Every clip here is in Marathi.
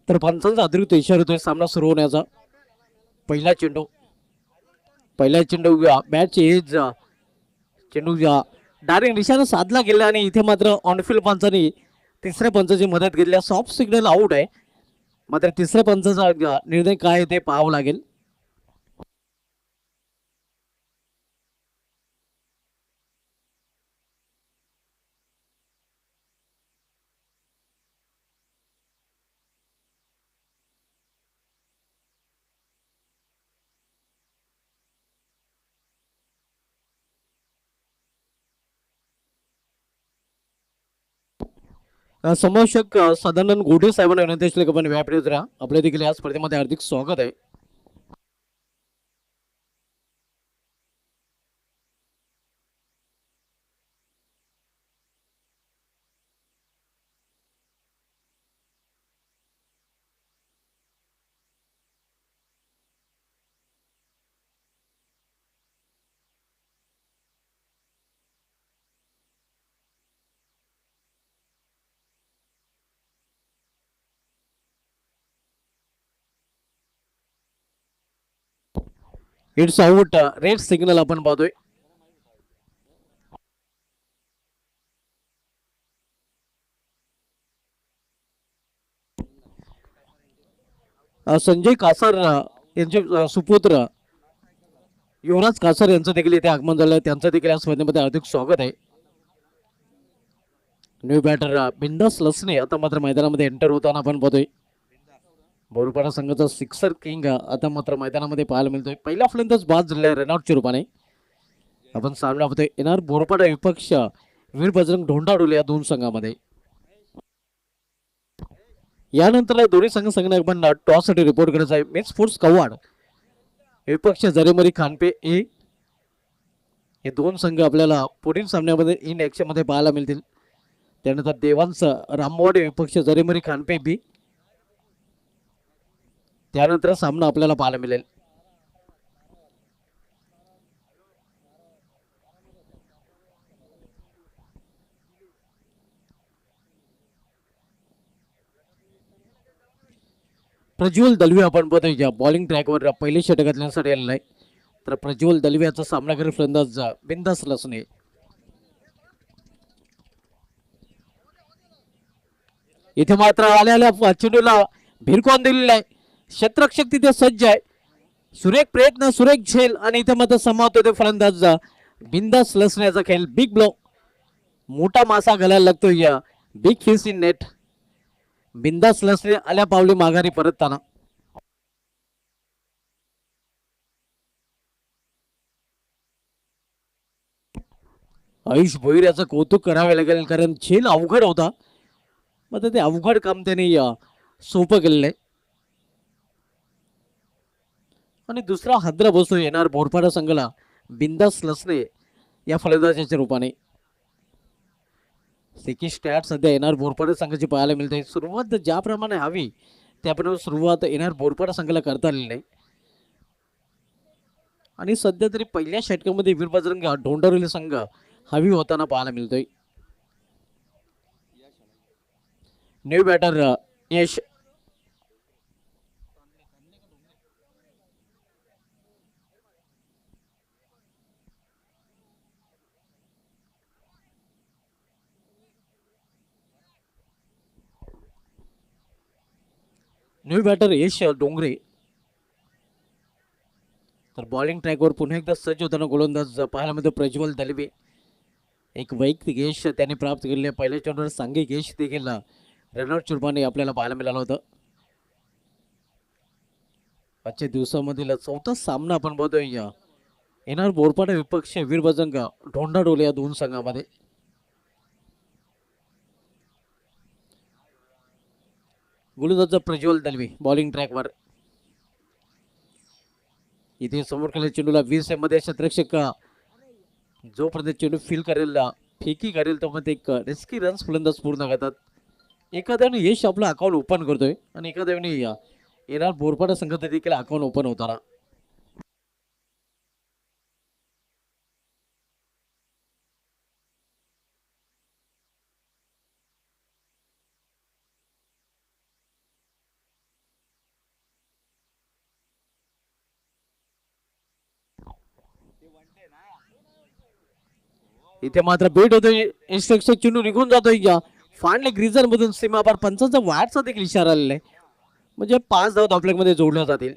तर पंचांचा अतिरिक्त इशारा होतोय सामना सुरू होण्याचा. पहिला चेंडू मॅच एज चेंडू डायरेक्ट निशाणा साधला गेला आणि इथे मात्र ऑनफिल्ड पंचांनी तिसऱ्या पंचाची मदत घेतली. सॉफ्ट सिग्नल आउट आहे. मात्र तिसऱ्या पंचाचा निर्णय काय ते पाहावं लागेल. समावेशक सदानंद गोडे साहेबांना विनंती असली की आपण व्यापरीत राहा. आपल्या देखील या स्पर्धेमध्ये हार्दिक स्वागत आहे. It's out. रेड सिग्नल आपण पाहतोय. संजय कासार यांचे सुपुत्र युवराज कासार यांचं देखील इथे आगमन झालं. त्यांचं देखील या स्पर्धेमध्ये हार्दिक स्वागत आहे. न्यू बॅटर बिंदास लसने आता मात्र मैदानामध्ये एंटर होताना आपण पाहतोय. बोरपाडा संघाचा सिक्सर किंग आता मात्र मैदानामध्ये पाहायला मिळतोय. पहिल्या फलंदाज बाद झालेल्या रनआउटच्या रूपाने आपण सामना पाहतोय. येणार बोरपाडा विपक्ष वीर बजरंग ढोंडाडोले या दोन संघामध्ये. यानंतर दोन्ही संघ आपण टॉस साठी रिपोर्ट करायचा आहे. मेन स्पोर्ट्स कवाड विपक्ष जरेमरी खानपे ए हे दोन संघ आपल्याला पुढील सामन्यामध्ये इन ऍक्शन मध्ये पाहायला मिळतील. त्यानंतर देवांस रामवाडे विपक्ष जरेमरी खानपे बी त्यानंतर सामना आपल्याला पाहायला मिळेल. प्रज्वल दलवे आपण बघतोय बॉलिंग ट्रॅकवर पहिले षटक घालण्यासाठी आलेला आहे. तर प्रज्वल दलवे याचा सामना करेल फलंदाज बिंदास लसने. इथे मात्र आलेल्या चेंडूला भिरकवून दिलेला आहे. क्षेत्ररक्षक तिथे सज्ज आहे. सुरेख प्रयत्न सुरेख झेल आणि इथे मात्र समावत होते फलंदाज बिंदास लसण्याचा खेळ. बिग ब्लो मोठा मासा घालायला लागतोय या बिग फिश इन नेट. बिंदास लसणे आल्या पावली माघारी परतताना. आयुष भोईर याचं कौतुक करावे लागेल कारण झेल अवघड होता. मग ते अवघड काम त्यांनी सोपं केलेलं आहे. आणि दुसरा हादरा बसतो येणार बोरपाडा संघाला बिंदास लसणे या फलंदाजाच्या रूपाने. सेकी स्टॅट सध्या येणार बोरपाडा संघाची पाहायला मिळते. सुरुवात ज्याप्रमाणे हवी त्याप्रमाणे सुरुवात येणार बोरपाडा संघाला करता आलेली नाही. आणि सध्या तरी पहिल्या षटकामध्ये वीरबजरंग ढोंडारवली संघ हवी होताना पाहायला मिळतोय. न्यू बॅटर यश न्यू बॅटर यश डोंगरे. तर बॉलिंग ट्रॅकवर पुन्हा एकदा सज्ज होताना गोलंदाज पाहायला मिळतो प्रज्वल दलवे. एक वैयक्तिक यश त्याने प्राप्त केले. पहिल्या चेंडूवर सांघिक यश देखील रनआउट रूपाने आपल्याला पाहायला मिळालं होतं. आजच्या दिवसामधील चौथा सामना आपण बघतोय येणार बोरपाडा विपक्ष वीरबजरंग ढोंडाडोले या दोन संघामध्ये. गोलंदाज प्रज्वल दलवे बॉलिंग ट्रॅकवर. इथे समोर केलेल्या चेंडूला 20 मध्ये क्षेत्ररक्षक जोपर्यंत चेंडू फील करेल फेकी करेल तोपर्यंत एक रिस्की रन्स फलंदाज पूर्ण करतात. एखाद्याने यश आपलं अकाउंट ओपन करतोय आणि एखाद्याने येणार बोरपाडा संघात देखील अकाउंट ओपन होताना. इथे मात्र बेट होतोय. इन्स्ट्रक्शन चेंडू निघून जातोय या फांडले ग्रीजर मधून सीमापार पंचांचा वाढचा देखील इशारा आलेला आहे. म्हणजे 5 धाव धावफलक मध्ये जोडल्या जातील.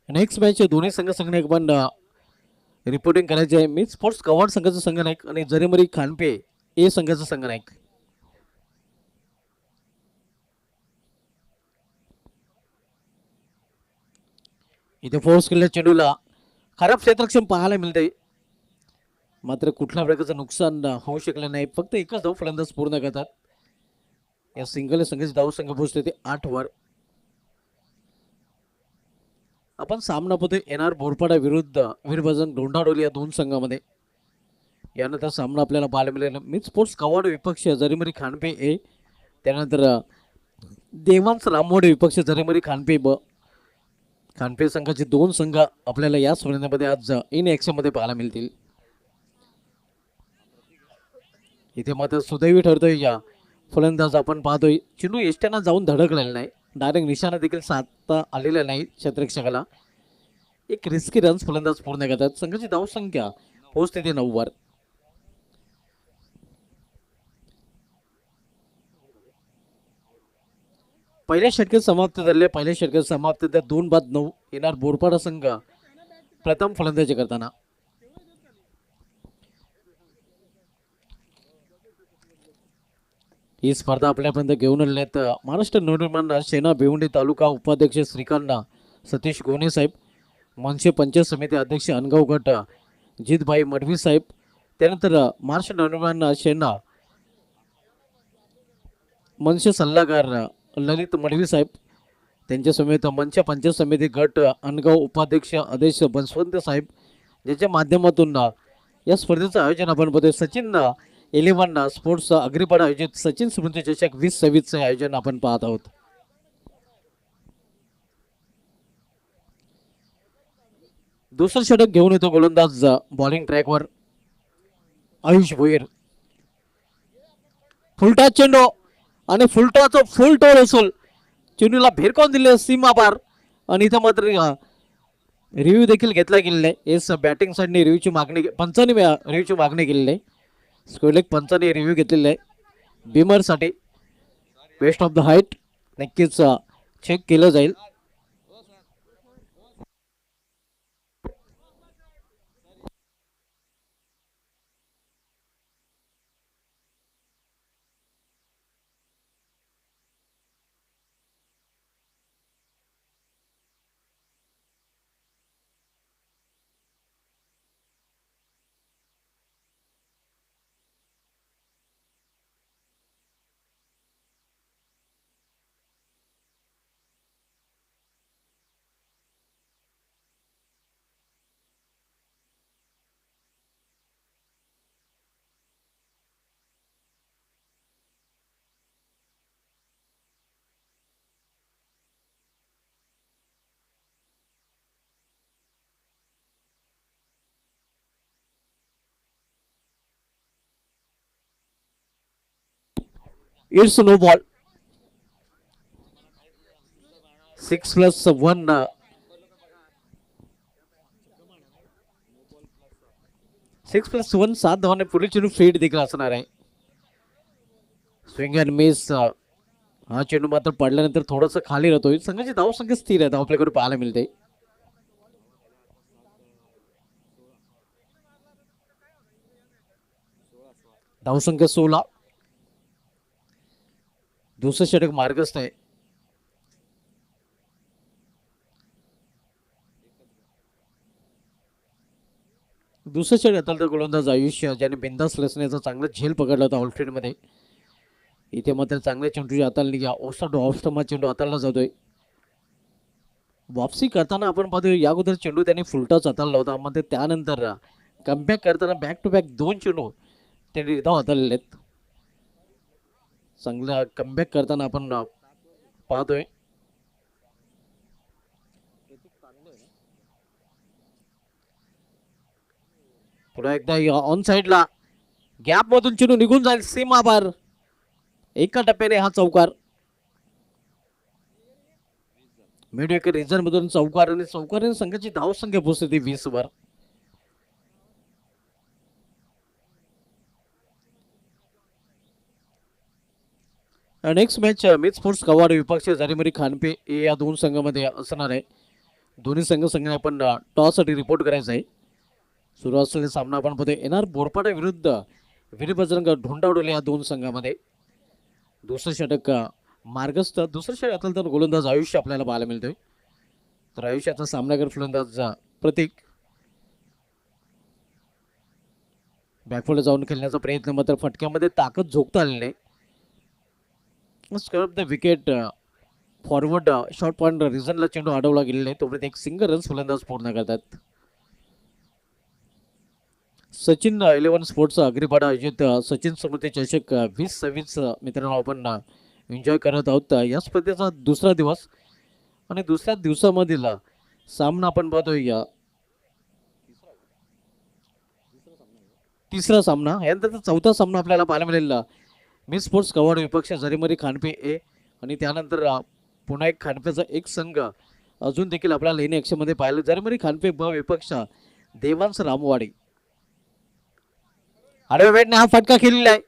नेक्स्ट मॅच दोन्ही संघ संघनायक पण रिपोर्टिंग करायचे आहे. मी स्पोर्ट्स कव्हर संघाचा संघनायक आणि जरेमरी खानपे ए संघाचा संघनायक. इथे फोर्स केलेल्या चेंडूला खराब क्षेत्ररक्षण पाहायला मिळते. मात्र कुठल्या प्रकारचं नुकसान होऊ शकलं नाही. फक्त एकच धाव फलंदाज पूर्ण करतात. या सिंगल संघाची धाव संघ पोहोचते ते 8 वर. आपण सामना पाहतोय एनआर बोरपाडा विरुद्ध वीरभजन डोंडाडोली या दोन संघामध्ये. यानंतर सामना आपल्याला पाहायला मिळेल मिड स्पोर्ट्स कवाड विपक्ष जरीमरी खानपे ए, त्यानंतर देवांश रामोडे विपक्ष जरीमरी खानपे ब. खानपे संघाचे दोन संघ आपल्याला या स्पर्धेमध्ये आज इन ॲक्शन मध्ये पाहायला मिळतील. इथे मात्र सुदैवी ठरतोय या फलंदाज आपण पाहतोय चेंडू एसट्याना जाऊन धडकलेला नाही. डायरेक्ट निशाणा देखील साधता आलेला नाही क्षेत्ररक्षकाला. एक रिस्की रन्स फलंदाज पूर्ण करतात. संघाची धावसंख्या पोहोचते ते 9 वर. पहिल्या षटकात समाप्त झाले. पहिल्या षटकात समाप्त 2-9 येणार बोरपाडा संघ प्रथम फलंदाजी करताना. ही स्पर्धा आपल्यापर्यंत घेऊन आलेत महाराष्ट्र नवनिर्माण सेना भिवंडी तालुका उपाध्यक्ष श्रीकांत सतीश गोने साहेब, मनसे पंचायत समिती अध्यक्ष अनगाव गट जितभाई मडवी साहेब, त्यानंतर महाराष्ट्र नवनिर्माण सेना मनसे सल्लागार ललित मडवी साहेब, त्यांच्या समेत मनसे पंचायत समिती गट अनगाव उपाध्यक्ष आदेश बसवंत साहेब, ज्याच्या माध्यमातून या स्पर्धेचं आयोजन आपण बघतोय. सचिन 11 स्पोर्ट्स अग्रिपाडा आयोजित सचिन स्मृती चषक 2026 चे आयोजन आपण पाहत आहोत. दुसरं षटक घेऊन येतो गोलंदाज बॉलिंग ट्रॅकवर आयुष भोईर. फुलटा चेंडू आणि फुलटाचं फुल टोल असूल चेंडूला भेरकावून दिले सीमा पार. आणि इथं मात्र रिव्ह्यू देखील घेतला गेलेला आहे. एस बॅटिंग साईडने रिव्ह्यूची मागणी पंचाने रिव्ह्यूची मागणी केलेली आहे. स्कोलेक पंचाने रिव्ह्यू घेतलेला आहे बिमरसाठी. वेस्ट ऑफ द हाईट नक्कीच चेक केलं जाईल. It's no ball. 6+1 6+1 7 धावाने पुढील चेंडू फेड देखील असणार आहे. Swing and miss. हा चेंडू मात्र पडल्यानंतर थोडस खाली राहतोय. संघाची धावसंख्या स्थिर आहे आपल्याकडे पाहायला मिळते. धावसंख्या 16. दुसरं षटक मार्गस्थ आहे. दुसऱ्या षटक हाताळता गोलंदाज आयुष्य, ज्याने बिंदास लसण्याचा चांगला झेल पकडला होता आउटफील्डमध्ये. इथे मात्र चांगल्या चेंडूची हाताळणी ऑफस्टंपा चेंडू हाताळला जातोय. वापसी करताना आपण पाहतोय या अगोदर चेंडू त्यांनी फुलटाच हाताळला होता, मात्र त्यानंतर कमबॅक करताना बॅक टू बॅक 2 चेंडू त्यांनी इथं हाताळलेले आहेत. चांगला कमबॅक करताना आपण पाहतोय. पुन्हा एकदा ऑन साइडला गॅप मधून चेंडू निघून जाईल सीमा पार. एका टप्प्याने हा चौकार. मिडविकेट रिझर्व मधून चौकार आणि चौकाराने संघाची धावसंख्या पोहोचते 20 वर. नेक्स्ट मॅच मिड स्पोर्ट्स कवाड विपक्ष जारीमरी खानपे या दोन संघामध्ये असणार आहे. दोन्ही संघ आपण टॉससाठी रिपोर्ट करायचा आहे. सुरू असलेला सामना आपण पाहतोय NR बोरपाडा विरुद्ध वीरबजरंग ढोंडावडोले या दोन संघामध्ये. दुसरं षटक मार्गस्थ, दुसरं षटक तर गोलंदाज आयुष्य आपल्याला पाहायला मिळतोय. तर आयुष्याचा सामनागर फलंदाज प्रतीक. बॅकफुटला जाऊन खेळण्याचा प्रयत्न, मात्र फटक्यामध्ये ताकद झोकता आली नाही. The wicket forward short point रिझनला चेंडू अडवला गेलेला आहे. तोपर्यंत एक सिंगल रन्स फलंदाज पूर्ण करतात. सचिन 11 स्पोर्ट्सचा अग्रिपाडा आयोजित सचिन स्मृती चषक 2026 मित्रांनो आपण एन्जॉय करत आहोत. या स्पर्धेचा दुसरा दिवस आणि दुसऱ्या दिवसामधील सामना आपण पाहतोय. तिसरा सामना, यानंतर चौथा सामना आपल्याला पाहायला मिळेल मिड स्पोर्ट्स कवाड विपक्ष जरीमरी खानपे ए, आणि त्यानंतर पुन्हा एक खानपेचा एक संघ अजून देखील आपल्याला लेणी ॲक्शनमध्ये पाहिलं. जरीमरी खानपे ब विपक्ष देवांश रामवाडी. आडव्या बॅटने हा फटका खेळलेला आहे.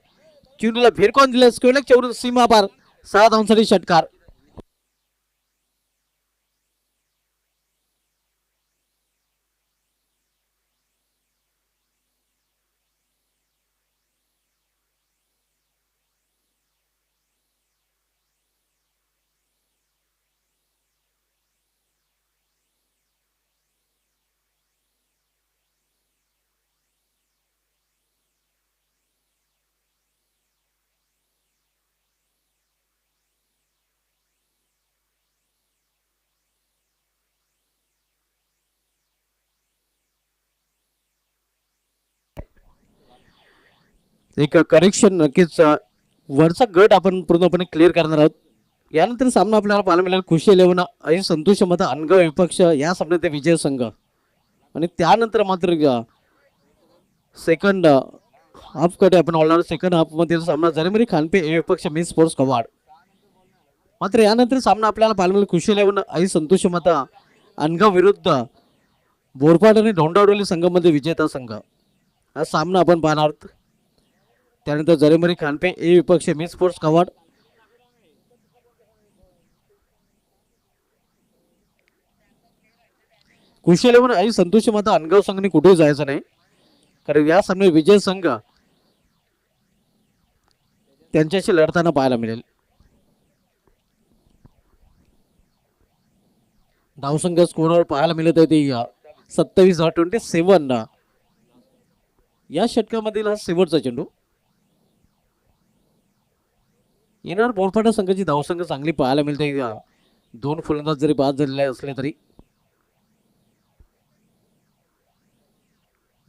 चेंडूला भिरकावून दिलं, स्क्वेअर चेवरून सीमा पार. 6 धावांसाठी षटकार. एक करेक्शन, नक्कीच वरचा गट आपण पूर्णपणे क्लिअर करणार आहोत. यानंतर सामना आपल्याला पाहायला मिळेल खुशी 11 आणि संतोष मता अनगाव विपक्ष या सामन्यात विजय संघ. आणि त्यानंतर मात्र सेकंड हाफ कडे आपण ऑलराऊंड सेकंड हाफ मध्ये सामना जरीमरी खानपे ए विपक्ष मिड स्पोर्ट्स कवाड. मात्र यानंतर सामना आपल्याला पाहायला मिळेल खुशी 11 आणि संतोष मता अनगाव विरुद्ध बोरपाड आणि ढोंडावडोली संघामध्ये विजेता संघ. हा सामना आपण पाहणार आहोत. त्यानंतर जरीमरी खानपे ए विपक्ष मिड स्पोर्ट्स कवाड. खुशी 11 आणि संतोष माता अनगाव संघाने कुठेही जायचं नाही, कारण या सामन्यात विजय संघ त्यांच्याशी लढताना पाहायला मिळेल. धावसंघ स्कोरवर पाहायला मिळत आहे ते 27-27. या षटकामधील हा शेवटचा चेंडू. येणार बोरपाडा संघाची धावसंख्या चांगली पाहायला मिळते. 2 फलंदाज जरी बाद झालेले असले तरी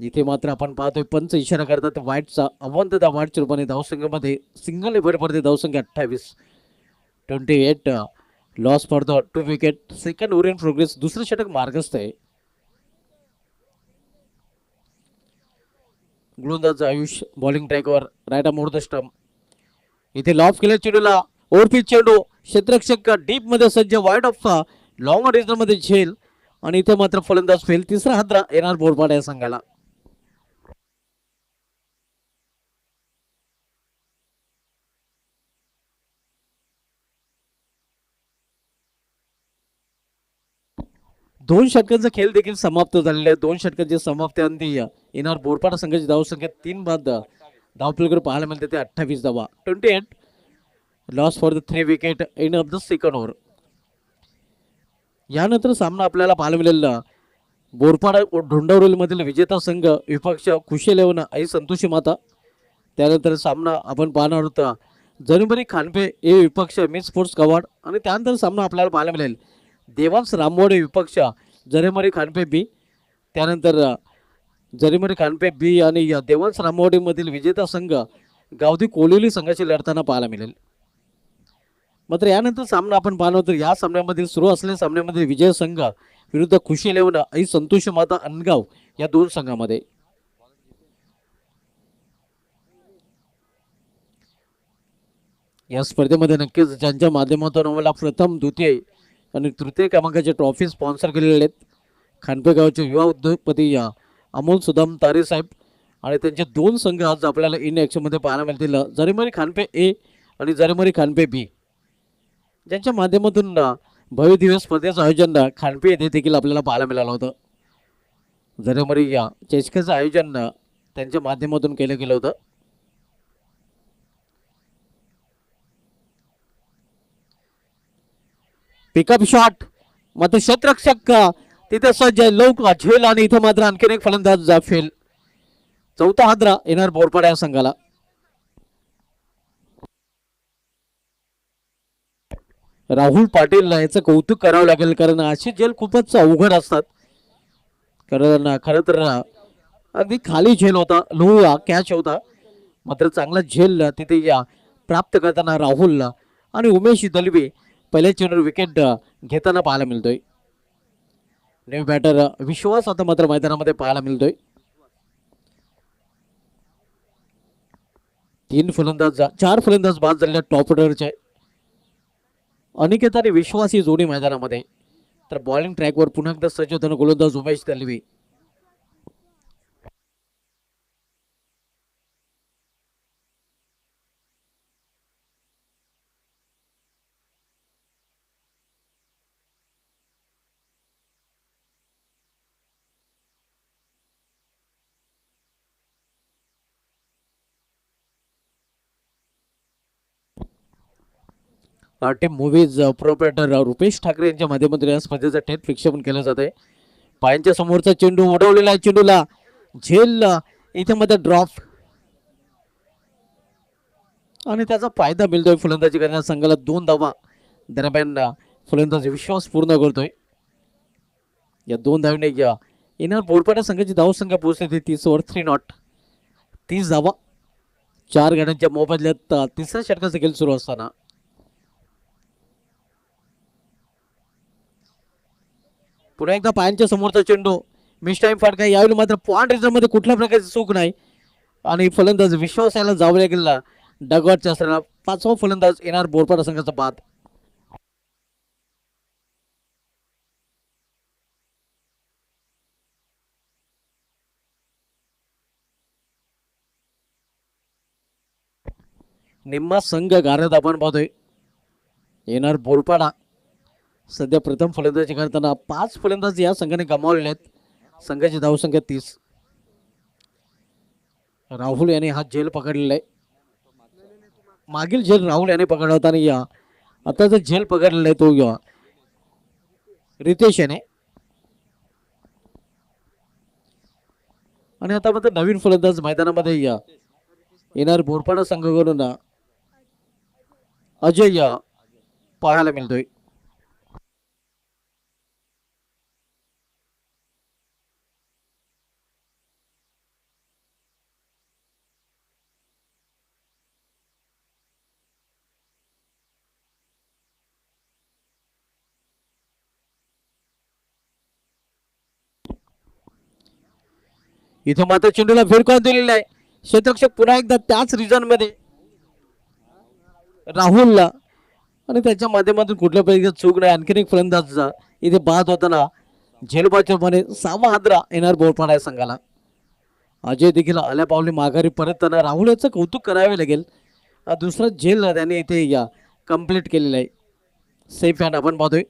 इथे मात्र आपण पाहतोय पंच इशारा करतात वाईटचा अवंतदा वाईटच्या रूपाने धावसंख्येमध्ये सिंगल भर पडते. धावसंख्या 28 loss for the 2 wicket. Second over in progress. दुसरं षटक मार्गस्थ आहे. गोलंदाज आयुष बॉलिंग ट्रॅकवर राईट मोर द स्टंप. इथे लॉफ केल्या चेंडूला ओव्हरपिच चेंडू, क्षेत्ररक्षक डीप मध्ये सज्ज, वाईड ऑफ लॉंग रेंज मध्ये झेल, आणि इथे मात्र फलंदाज फेल. तिसरा हादरा येणार बोरपाडा या संघाला. दोन षटकांचा खेळ देखील समाप्त झालेला आहे. 2 षटकांची समाप्ती येणार बोरपाडा संघाची धावसंख्या 3 बाद धावपलकर पाहायला मिळते ते 28 धावा. 28 loss for the 3 wicket end of the second over. यानंतर सामना आपल्याला पाहायला मिळेल बोरपाडा ढोंडवलीमधील विजेता संघ विपक्ष खुशी लेवन आई संतोषी माता. त्यानंतर सामना आपण पाहणार होता जरीमरी खानपे ए विपक्ष मिस स्पोर्ट्स कवाड. आणि त्यानंतर सामना आपल्याला पाहायला मिळेल देवांश रामवाडे विपक्ष जरीमरी खानपे बी. त्यानंतर जरीमरी खानपे बी आणि देवांश रामवाडीमधील विजेता संघ गावदी कोलिवली संघाशी लढताना पाहायला मिळेल. मात्र यानंतर सामना आपण पाहणार तर या सामन्यामध्ये सुरू असलेल्या सामन्यामध्ये विजय संघ विरुद्ध खुशी लेवन आई संतोष माता अनगाव या दोन संघामध्ये. या स्पर्धेमध्ये नक्कीच ज्यांच्या माध्यमातून आम्हाला प्रथम द्वितीय आणि तृतीय क्रमांकाचे ट्रॉफी स्पॉन्सर केलेले आहेत खानपे गावचे युवा उद्योगपती अमोल सुदाम तारे साहेब. आणि त्यांचे दोन संघ आज आपल्याला इन ॲक्शनमध्ये पाहायला मिळतील जरीमरी खानपे ए आणि जरीमरी खानपे बी, ज्यांच्या माध्यमातून भव्य दिवस स्पर्धेचं आयोजन खानपे येथे देखील आपल्याला पाहायला मिळालं होतं. जरीमरी या चषकाचं आयोजन त्यांच्या माध्यमातून केलं गेलं होतं. पिकअप शॉट मात्र क्षेत्ररक्षक तिथे सज्ज लोक झेल आणि इथं मात्र आणखीन एक फलंदाज फेल. चौथा हादरा येणार बोरपाडा या संघाला. राहुल पाटील याचं कौतुक करावं लागेल कारण असे झेल खूपच अवघड असतात. कारण खरं तर अगदी खाली झेल होता, लो कॅच होता, मात्र चांगला झेल तिथे प्राप्त करताना राहुल आणि उमेश दलवे पहिल्या चेंडूवर विकेट घेताना पाहायला मिळतोय. न्यू बॅटर विश्वास आता मात्र मैदानामध्ये पाहायला मिळतोय. चार फलंदाज बाद झालेल्या टॉप ऑर्डरचे अनिकेत आणि विश्वास ही जोडी मैदानामध्ये. तर बॉलिंग ट्रॅकवर पुन्हा एकदा सज्ज होताना गोलंदाज Umesh Dalvi. Team movies proprietor Rupesh Thackeray यांच्या माध्यमातून या स्पर्धेचं थेट प्रक्षेपण केलं जात आहे. पायांच्या समोरचा चेंडू उडवलेला आहे, चेंडूला झेल इथे मध्ये ड्रॉप आणि त्याचा फायदा मिळतोय फलंदाजी करण्यास संघाला. 2 धावा दरम्यान फलंदाज विश्वास पूर्ण करतोय. या 2 धावने येणार बोरपाडा संघाची धावसंख्या पोहोचली 30 ओव्हर 3 नॉट. 30 धावा 4 गड्यांच्या मोबदल्यात तिसऱ्या षटकाचा खेळ सुरू असताना पुन्हा एकदा पायांच्या समोरचा चेंडू मिस टाइम फटका. यावेळी मात्र पॉइंट रिझर्व मध्ये कुठल्या प्रकारची चूक नाही आणि फलंदाज विश्वास यायला जावल्या गेला डगवाटच्या असताना 5वा फलंदाज येणार बोरपाडा संघाचा बाद. निम्मा संघ गारद आपण पाहतोय. येणार बोरपाडा सध्या प्रथम फलंदाजी करताना 5 फलंदाज या संघाने गमावलेले आहेत. संघाची धावसंख्या 30. राहुल याने हा झेल पकडलेला आहे. मागील झेल राहुल याने पकडला होता आणि आता जो झेल पकडलेला आहे तो रितेश याने. आणि आता मात्र नवीन फलंदाज मैदानामध्ये येणार बोरपाडा संघाकडून अजय पाहायला मिळतोय. इथे मात्र चेंडूला फिरकावून दिलेला आहे. क्षेत्ररक्षक पुन्हा एकदा त्याच रिजन मध्ये राहुलला आणि त्याच्या माध्यमातून कुठल्या प्रकारची चूक नाही. आणखीन एक फलंदाज इथे बाद होताना झेलबाच्या मध्ये 6वा हादरा येणार बोरपाडा संघाला. अजय देखील आल्या पावली माघारी परतताना राहुल याचं कौतुक करावे लागेल. दुसरा झेल त्याने इथे कंप्लीट केलेला आहे. सेफ हँड आपण पाहतोय.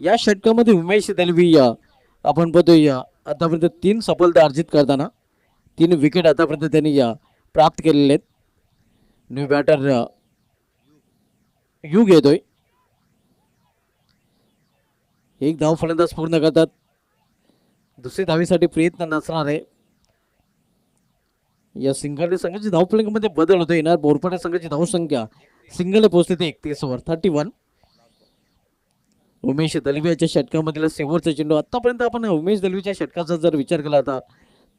या षटकामध्ये उमेश दलवी आपण पाहतोय आतापर्यंत 3 सफलता अर्जित करताना 3 विकेट आतापर्यंत त्यांनी प्राप्त केलेले आहेत. न्यू बॅटर युग येतोय. एक धाव फलंदाज पूर्ण करतात. दुसरी धावीसाठी प्रयत्न नसणार आहे. या सिंगल संघाची धावफलकामध्ये बदल होतो येणार. बोरपाडा संघाची धावसंख्या सिंगल पोहोचते ते 31 वर 31. उमेश दलवियाच्या षटकामधील शेवटचा चेंडू. आतापर्यंत आपण उमेश दलवीच्या षटकाचा जर विचार केला तर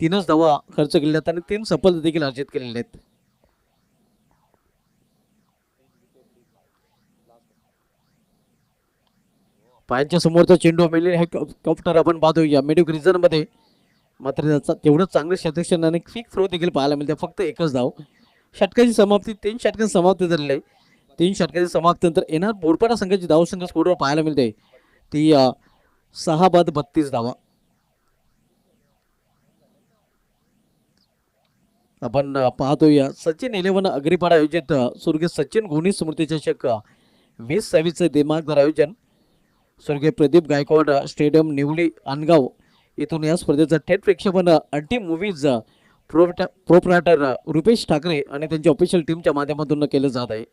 3च धावा खर्च केलेल्या आहेत आणि 3 सफल देखील अर्जित केलेले आहेत. पायांच्या समोरचा चेंडू मिळेल. हे कॉप्टर आपण पाहतो या मिडिक रिझन मध्ये. मात्र त्याचा तेवढं चांगलं शतक्षण आणि क्विक थ्रो देखील पाहायला मिळते. फक्त एकच धाव. षटकाची समाप्ती 3 षटकांची समाप्ती झालेली आहे. 3 षटकाची समाप्तीनंतर येणार बोरपाडा संघाची धावसंख्या स्कोरवर पाहायला मिळते ती 6 बाद 32 धावा. आपण पाहतो या सचिन 11 अग्रीपाडा आयोजित स्वर्गीय सचिन घोणी स्मृती चषक 2026 दिमागदार आयोजन स्वर्गीय प्रदीप गायकवाड स्टेडियम निवली अनगाव इथून या स्पर्धेचं थेट प्रेक्षेपण अल्टी मूव्हीज प्रोप्रायटर रुपेश ठाकरे आणि त्यांच्या ऑफिशियल टीमच्या माध्यमातून केलं जात आहे.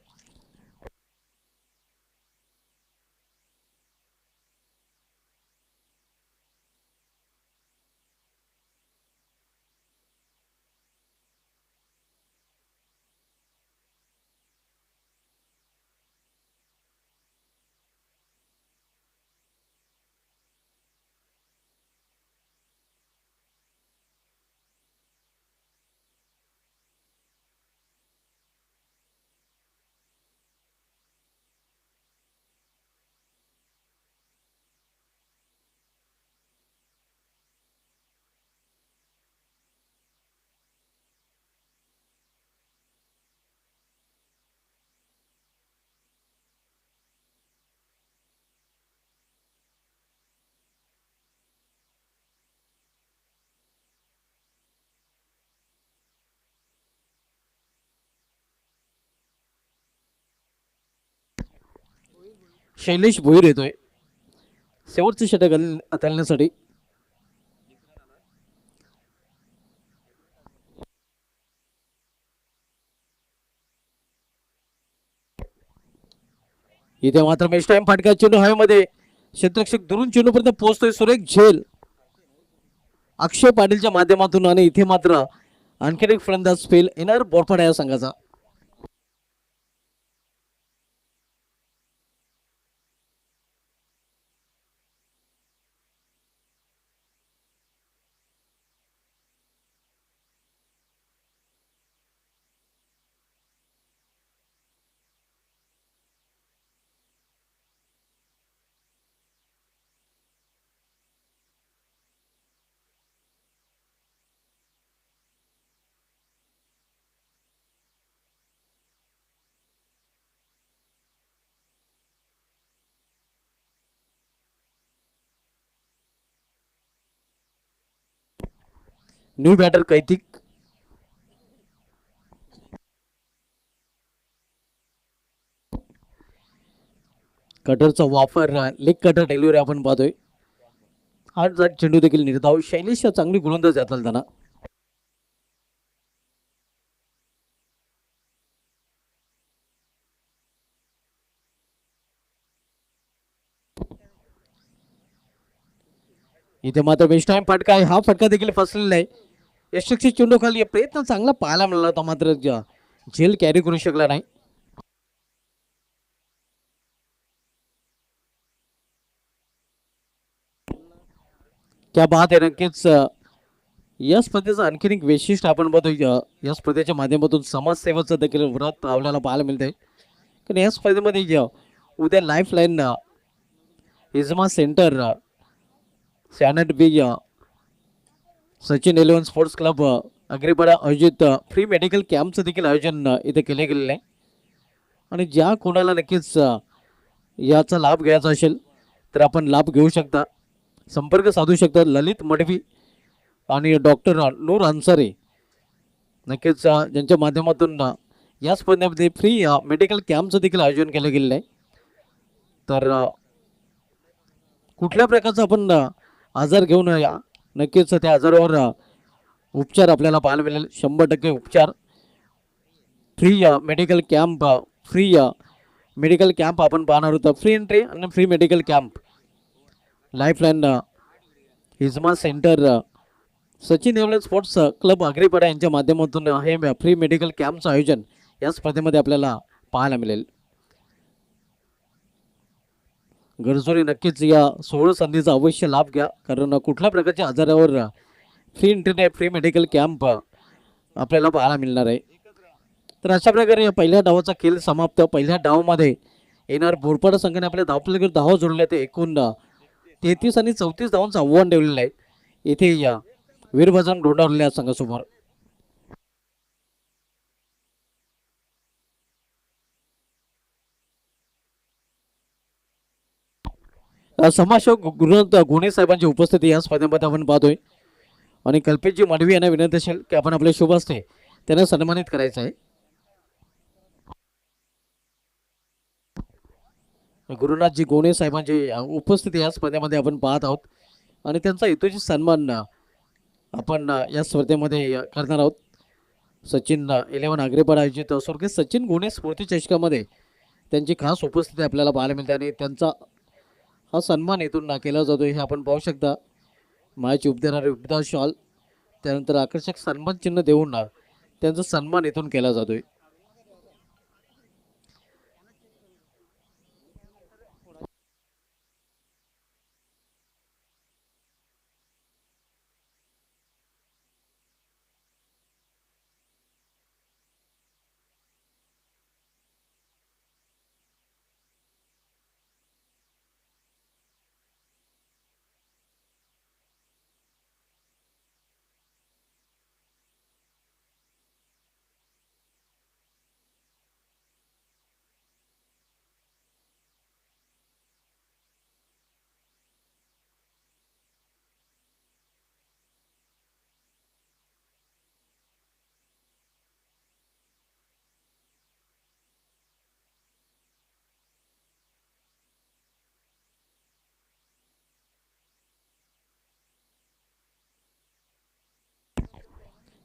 शैलेश भोईर येतोय शेवटचे षटक हाताळण्यासाठी. इथे मात्र मेश टाइम फाटका चेंडू हवेमध्ये क्षेत्ररक्षक दुरून चेंडूपर्यंत पोहोचतोय. सुरेख झेल अक्षय पाटीलच्या माध्यमातून आणि इथे मात्र आणखीन एक फलंदाज फेल येणार बोरपाडा या संघाचा. न्यू बॅटर कैतिक कटरचा वापर लेग कटर डिलिव्हरी आपण पाहतोय. आज चेंडू देखील निर्धाव. शैलेश चांगली गोलंदाज जातात त्यांना. इथे मात्र बेस्ट टाइम फटका आहे. हा फटका देखील फसलेला आहे. यशस्वी चेंडू खाली प्रयत्न चांगला पाहायला मिळाला होता मात्र झेल कॅरी करू शकला नाही. क्या बात आहे. नक्कीच या स्पर्धेचं आणखीन एक वैशिष्ट्य आपण बघतो. या स्पर्धेच्या माध्यमातून समाजसेवेचं देखील व्रत आपल्याला पाहायला मिळतंय. कारण या स्पर्धेमध्ये उद्या लाईफ लाईन इजमा सेंटर सॅनट बी सचिन 11 स्पोर्ट्स क्लब अग्रीपाडा आयोजित फ्री मेडिकल कॅम्पचं देखील आयोजन इथे केले गेलेलं आहे. आणि ज्या कोणाला नक्कीच याचा लाभ घ्यायचा असेल तर आपण लाभ घेऊ शकता. संपर्क साधू शकता. ललित मडवी आणि डॉक्टर नूर अन्सारी नक्कीच ज्यांच्या माध्यमातून या स्पर्धेमध्ये फ्री मेडिकल कॅम्पचं देखील आयोजन केलं गेलेलं आहे. तर कुठल्या प्रकारचा आपण आजार घेऊन या नक्कीच त्या आजारावर उपचार आपल्याला पाहायला मिळेल. 100% उपचार free medical camp free medical camp आपण पाहणार होतो. फ्री एंट्री आणि free medical camp lifeline Hijama centre Sachin Newale sports club Agripada यांच्या माध्यमातून हे फ्री मेडिकल कॅम्पचं आयोजन या स्पर्धेमध्ये आपल्याला पाहायला मिळेल. गरजोरी नक्कीच या सोहळ संधीचा अवश्य लाभ घ्या, कारण कुठल्या प्रकारच्या आजारावर free internet free medical camp आपल्याला पाहायला मिळणार आहे. तर अशा प्रकारे या पहिल्या डावाचा खेळ समाप्त. पहिल्या डावामध्ये येणार बोरपाडा संघाने आपल्या धावपलीकडे धावा जोडल्या, ते एकूण 33 आणि 34 धावांचं आव्हान ठेवलेलं आहे इथे या वीरभजन डोंडावलेल्या संघासमोर. समाजसेवक गुरुनाथ गोणे साहेबांची उपस्थिती या स्पर्धेमध्ये आपण पाहतोय आणि कल्पेशजी मडवी यांना विनंती असेल की आपण आपले शुभ असते त्यांना सन्मानित करायचं आहे. गुरुनाथजी गोणे साहेबांची उपस्थिती या स्पर्धेमध्ये आपण पाहत आहोत आणि त्यांचा यथोचित सन्मान आपण या स्पर्धेमध्ये करणार आहोत. सचिन 11 आग्रेपाडा आयोजित स्वर्गीय सचिन गोणे स्फूर्ती चषकामध्ये त्यांची खास उपस्थिती आपल्याला पाहायला मिळते आणि त्यांचा हा सन्मान इथून केला जातो हे आपण पाहू शकता. मायाची उप देणारे उपदा शॉल, त्यानंतर आकर्षक सन्मान चिन्ह देऊन त्यांचा सन्मान इथून केला जातोय.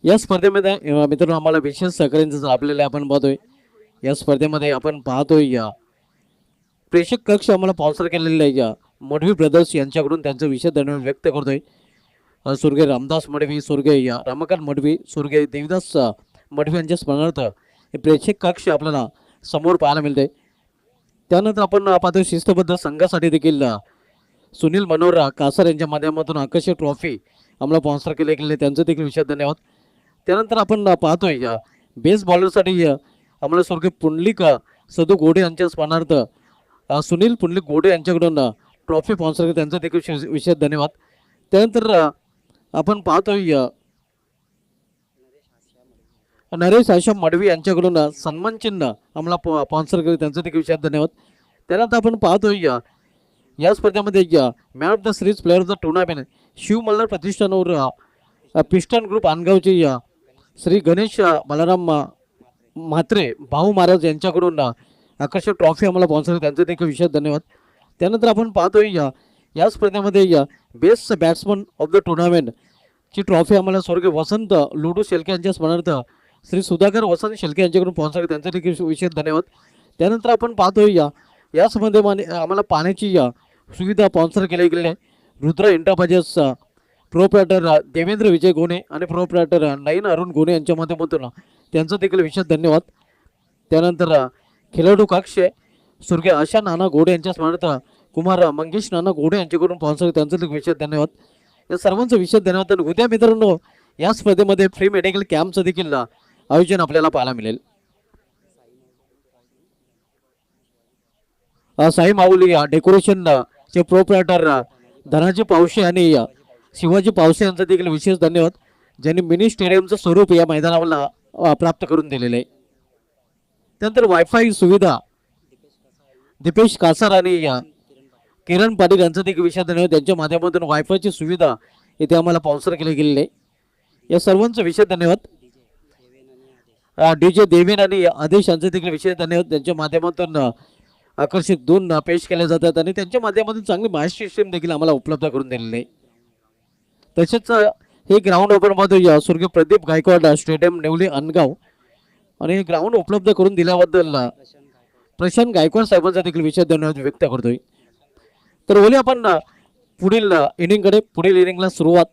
या स्पर्धेमध्ये मित्रांनो आम्हाला विशेष सहकार्यांचं लाभलेलं आपण पाहतोय. या स्पर्धेमध्ये आपण पाहतोय या प्रेक्षक कक्ष आम्हाला स्पॉन्सर केलेले आहे या मडवी ब्रदर्स यांच्याकडून त्यांचं विशेष धन्यवाद व्यक्त करतोय. स्वर्गीय रामदास मडवी, स्वर्गीय या रमाकांत मडवी, स्वर्गीय देवीदास मडवी यांच्या स्मरणार्थ हे प्रेक्षक कक्ष आपल्याला समोर पाहायला मिळते. त्यानंतर आपण पाहतोय शिस्तबद्ध संघासाठी देखील सुनील मनोहर कासार यांच्या माध्यमातून आकर्षक ट्रॉफी आम्हाला स्पॉन्सर केले त्यांचं देखील विशेष धन्यवाद. त्यानंतर आपण पाहतोय या बेस बॉलरसाठी आम्हाला स्वर्गीय पुंडलिक सदू गोडे यांच्या स्मरणार्थ सुनील पुंडलिक गोडे यांच्याकडून ट्रॉफी स्पॉन्सर केली, त्यांचं देखील विशेष धन्यवाद. त्यानंतर आपण पाहतोय नरेश आश्याम मडवी यांच्याकडून सन्मान चिन्ह आम्हाला स्पॉन्सर केले, त्यांचं देखील विशेष धन्यवाद. त्यानंतर आपण पाहतोय या स्पर्धेमध्ये man of the series player of the tournament Shiv Malhar प्रतिष्ठानवर पिस्टन ग्रुप आनगावचे श्री गणेश बलराम म्हात्रे भाऊ महाराज यांच्याकडून आकर्षक ट्रॉफी आम्हाला स्पॉन्सर, त्यांचे देखील विशेष धन्यवाद. त्यानंतर आपण पाहतोय या स्पर्धेमध्ये best batsman of the tournament ची ट्रॉफी आम्हाला स्वर्गीय वसंत लुडू शेलके यांच्या स्मरणार्थ श्री सुधाकर वसंत शेलके यांच्याकडून स्पॉन्सर, त्यांचे देखील विशेष धन्यवाद. त्यानंतर आपण पाहतोय या स्पर्धेमध्ये आम्हाला पाण्याची सुविधा स्पॉन्सर केली गेली आहे. रुद्र एंटरप्राइजेस प्रोप्रायटर देवेंद्र विजय गोणे आणि प्रोप्रायटर नयन अरुण गोणे यांच्या माध्यमातून त्यांचं देखील विशेष धन्यवाद. त्यानंतर खेळाडू कक्ष स्वर्गीय आशा नाना गोडे यांच्या स्मरणार्थ कुमार मंगेश नाना गोडे यांच्याकडून स्पॉन्सर, त्यांचं देखील विशेष धन्यवाद. या सर्वांचं विशेष धन्यवाद. तर उद्या मित्रांनो या स्पर्धेमध्ये फ्री मेडिकल कॅम्पचं देखील आयोजन आपल्याला पाहायला मिळेल. साई माऊली डेकोरेशन चे प्रोप्रायटर धनाजी पावशे आणि शिवाजी पावसे यांचा देखील विशेष धन्यवाद, ज्यांनी मिनी स्टेडियमचं स्वरूप या मैदानाला प्राप्त करून दिलेलं आहे. त्यानंतर वायफाय सुविधा दीपेश कासार आणि किरण पाटील यांचा देखील विशेष धन्यवाद, त्यांच्या माध्यमातून वायफायची सुविधा इथे आम्हाला स्पॉन्सर केली गेलेली आहे. या सर्वांचं विशेष धन्यवाद. DJ देवेन आणि आदेश यांचे देखील विशेष धन्यवाद, त्यांच्या माध्यमातून आकर्षक 2 पेश केले जातात आणि त्यांच्या माध्यमातून चांगली माहिती सिस्टीम देखील आम्हाला उपलब्ध करून दिलेली आहे. तसेच हे ग्राउंड ओपन मध्ये स्वर्गीय प्रदीप गायकवाड स्टेडियम नेवली अनगाव आणि हे ग्राउंड उपलब्ध करून दिल्याबद्दल प्रशांत गायकवाड साहेबांचा देखील विषय धन्यवाद व्यक्त करतोय. तर बोलूया आपण पुढील इनिंगकडे. पुढील इनिंगला सुरुवात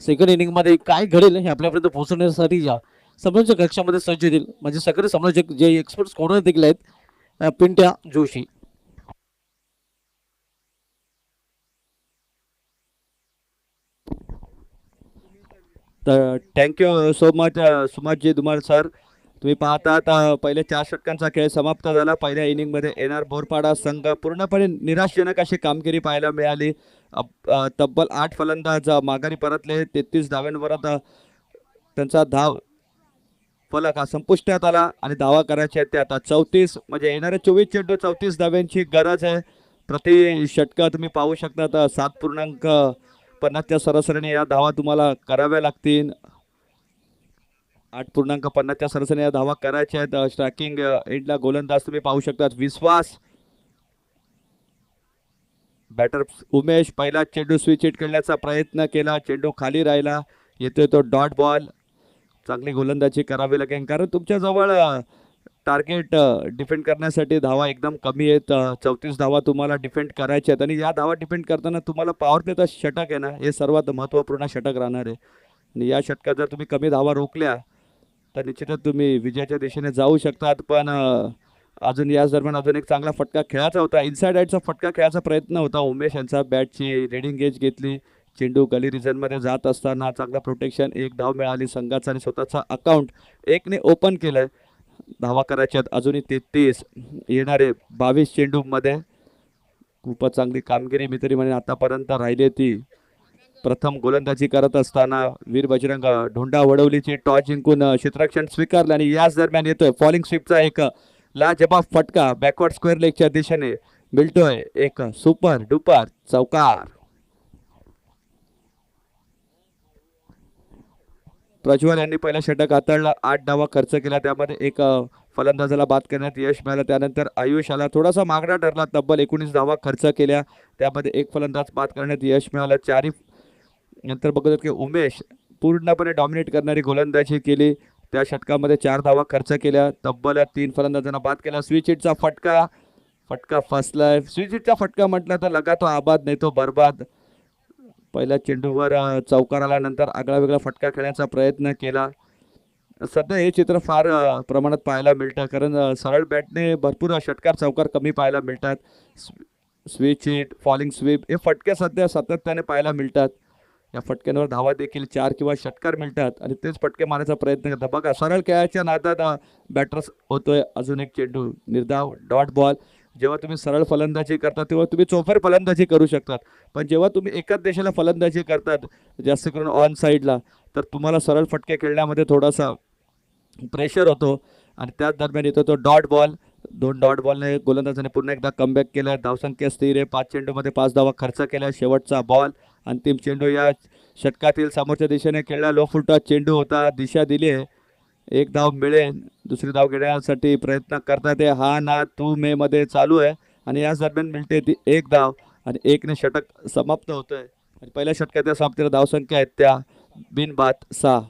सेकंड इनिंगमध्ये काय घडेल हे आपल्यापर्यंत पोहोचवण्यासाठी या समोरच्या कक्षामध्ये सज्ज होतील म्हणजे सगळे समालोचक जे एक्सपर्ट स्कॉलर देखील आहेत, पिंट्या जोशी. तर thank you so much Sumaji Dhumal sir. तुम्ही पाहतात पहिले 4 षटकांचा खेळ समाप्त झाला. पहिल्या इनिंगमध्ये एनआर बोरपाडा संघ पूर्णपणे निराशजनक अशी कामगिरी पाहायला मिळाली. तब्बल 8 फलंदाज माघारी परतले. 33 धाव्यांवर आता त्यांचा धाव फलक हा संपुष्टात आला आणि धावा करायचे आहेत ते आता 34 म्हणजे येणारे 24 चेंडू 34 धाव्यांची गरज आहे. प्रति षटका तुम्ही पाहू शकता आता 7.50च्या सरासरीने या धावा तुम्हाला कराव्या लागतील. 8.50च्या सरासरीने या धावा करायच्या आहेत. स्ट्रायकिंग एंडला गोलंदाज तुम्ही पाहू शकता विश्वास. बॅटर उमेश पहिला चेंडू स्विच हिट खेळण्याचा प्रयत्न केला. चेंडू खाली राहिला. येतोय तो डॉट बॉल. चांगली गोलंदाजी करावी लागेल कारण तुमच्याजवळ टार्गेट डिफेंड करण्यासाठी धावा एकदम कमी आहेत. 34 धावा तुम्हाला डिफेंड करायच्या आहेत आणि या धावा डिफेंड करताना तुम्हाला पॉवर प्लेचा षटक आहे ना हे सर्वात महत्त्वपूर्ण षटक राहणार आहे. आणि या षटकात जर तुम्ही कमी धावा रोखल्या तर निश्चितच तुम्ही विजयाच्या दिशेने जाऊ शकतात. पण अजून याच दरम्यान अजून एक चांगला फटका खेळायचा होता. इनसाइड आउटचा फटका खेळायचा प्रयत्न होता. उमेश यांचा बॅटची रिडिंग गेज घेतली. चेंडू गली रिजनमध्ये जात असताना चांगला प्रोटेक्शन. एक धाव मिळाली संघाचा आणि स्वतःचा अकाउंट 1ने ओपन केलंय. धावा करायच्यात अजूनही 33 येणारे 22 चेंडूमध्ये. खूपच चांगली कामगिरी मी तरी म्हणेन आतापर्यंत राहिली ती. प्रथम गोलंदाजी करत असताना वीर बजरंग ढोंडा वडवलीची टॉस जिंकून क्षेत्ररक्षण स्वीकारलं आणि याच दरम्यान येतोय फॉलिंग स्वीपचा एक लाजबाब फटका. बॅकवर्ड स्क्वेअर लेगच्या दिशेने मिळतोय एक सुपर डुपर चौकार. प्रज्वल यांनी पहिला षटक हाताळला. 8 धावा खर्च केला. त्यामध्ये एक फलंदाजाला बाद करण्यात यश मिळालं. त्यानंतर आयुष आला. थोडासा मागणा ठरला. तब्बल 19 धावा खर्च केल्या. त्यामध्ये एक फलंदाज बाद करण्यात यश मिळालं. 4 नंतर बघत की उमेश पूर्णपणे डॉमिनेट करणारी गोलंदाजी केली. त्या षटकामध्ये 4 धावा खर्च केल्या. तब्बल 3 फलंदाजांना बाद केला. स्विच हिटचा फटका फसलाय. स्विच हिटचा फटका म्हटलं तर लगा तो आबाद नाही तो बर्बाद. पहिल्या चेंडूवर चौकार आल्यानंतर आगळा वेगळा फटका खेळण्याचा प्रयत्न केला. सध्या हे चित्र फार प्रमाणात पाहायला मिळतं कारण सरळ बॅटने भरपूर षटकार चौकार कमी पाहायला मिळतात. स्विच हिट फॉलिंग स्वीप हे फटके सध्या सातत्याने पाहायला मिळतात. या फटक्यांवर धावा देखील 4 किंवा षटकार मिळतात आणि तेच फटके मारण्याचा प्रयत्न करतात. बघा सरळ खेळाच्या नादात बॅटर्स होतोय. अजून एक चेंडू निर्धाव डॉट बॉल. जेव्हा तुम्ही सरळ फलंदाजी करता तेव्हा तुम्ही चौफेर फलंदाजी करू शकतात. पण जेव्हा तुम्ही एकाच देशाला फलंदाजी करतात जास्त करून ऑन साईडला तर तुम्हाला सरळ फटके खेळण्यामध्ये थोडासा प्रेशर होतो आणि त्याच दरम्यान येतो तो डॉट बॉल. 2 डॉट बॉलने गोलंदाजाने पुन्हा एकदा कमबॅक केलं. धावसंख्या स्थिर आहे. 5 चेंडूमध्ये 5 धावा खर्च केल्या. शेवटचा बॉल अंतिम चेंडू या षटकातील समोरच्या दिशेने खेळला. लो फुलटॉस चेंडू होता. दिशा दिली आहे. एक धाव मिळेल. दुसरी धाव घेण्यासाठी प्रयत्न करतात ते हा ना तू मे मध्ये चालू आहे आणि याच दरम्यान मिळते ती एक धाव आणि 1ने षटक समाप्त होतोय. आणि पहिल्या षटकाच्या समाप्तीला धावसंख्या आहेत त्या बिनबाद 6.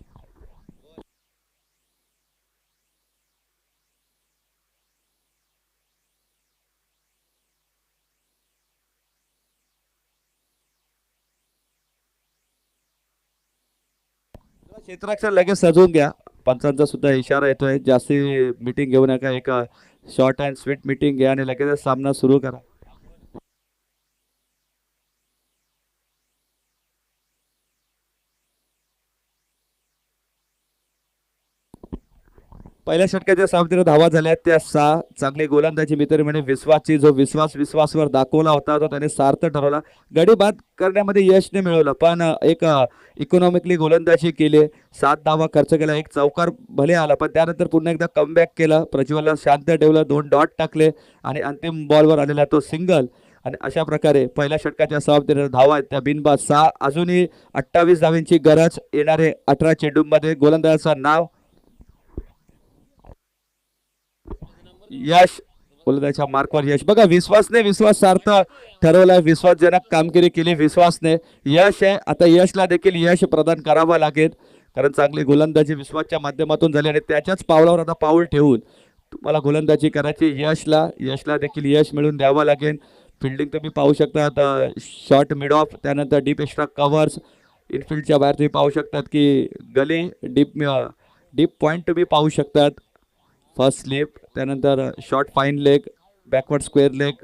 क्षेत्राक्षर लगेच सजवून घ्या. पंचांचा सुद्धा इशारा येतोय. जास्ती मीटिंग घेऊ नका. एक शॉर्ट अँड स्वीट मीटिंग घ्या आणि लगेच सामना सुरू करा. पहिल्या षटकाच्या समाप्तीला धावा झाल्या त्या 6. चांगली गोलंदाजी मी तरी म्हणे विश्वासची. जो विश्वासवर दाखवला होता तो त्याने सार्थ ठरवला. गडी बाद करण्यामध्ये यश नाही मिळवलं पण एक इकॉनॉमिकली गोलंदाजी केली. 7 धावा खर्च केला. एक चौकार भले आला पण त्यानंतर पुन्हा एकदा कमबॅक केला. प्रज्वलला शांत ठेवलं. 2 डॉट टाकले आणि अंतिम बॉलवर आलेला तो सिंगल. आणि अशा प्रकारे पहिल्या षटकाच्या समाप्तीला धावा आहेत त्या बिनबाद 6. अजूनही 28 धावांची गरज. येणारे 18 चेंडूमध्ये गोलंदाजाचं नाव यश. गोलंदाजाच्या मार्कवर यश. बघा विश्वास सार्थ ठरवलाय. विश्वासजनक कामगिरी केली विश्वासने. यश आहे. आता यशला देखील यश प्रदान करावं लागेल कारण चांगली गोलंदाजी विश्वासच्या माध्यमातून झाली आणि त्याच्याच पावलावर आता पाऊल ठेवून तुम्हाला गोलंदाजी करायची. यशला देखील यश मिळून द्यावं लागेल. फिल्डिंग तुम्ही पाहू शकता, शॉर्ट मिड ऑफ, त्यानंतर डीप एक्स्ट्रा कव्हर्स, इनफिल्डच्या बाहेर तुम्ही पाहू शकतात की गली डीप पॉईंट तुम्ही पाहू शकतात. फर्स्ट स्लिप, त्यानंतर short fine leg, backward square leg,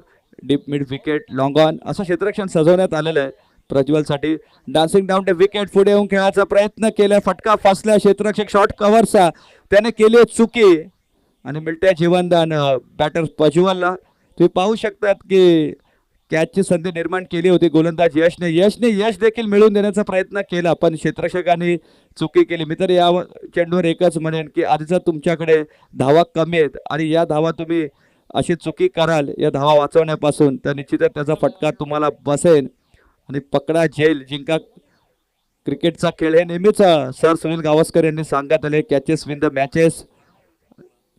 deep mid wicket, long on, असं क्षेत्ररक्षण सजवण्यात आलेलं आहे प्रज्वलसाठी. डान्सिंग डाऊन टू विकेट, पुढे येऊन खेळायचा प्रयत्न केला, फटका फसला. क्षेत्ररक्षक शॉर्ट कव्हरचा त्याने केली चुकी आणि मिळते जीवनदान बॅटर प्रज्वलला. तुम्ही पाहू शकतात की कॅचची संधी निर्माण केली होती गोलंदाज यशने यश देखील मिळवून देण्याचा प्रयत्न केला, पण क्षेत्ररक्षकांनी चुकी केली. मी तर या चेंडूवर एकच म्हणेन की आधी जर तुमच्याकडे धावा कमी आहेत आणि या धावा तुम्ही अशी चुकी कराल या धावा वाचवण्यापासून, तर निश्चितच त्याचा फटका तुम्हाला बसेल आणि पकडा झेल जिंका. क्रिकेटचा खेळ हे नेहमीच सर सुनील गावस्कर यांनी सांगत आले, catches win the matches.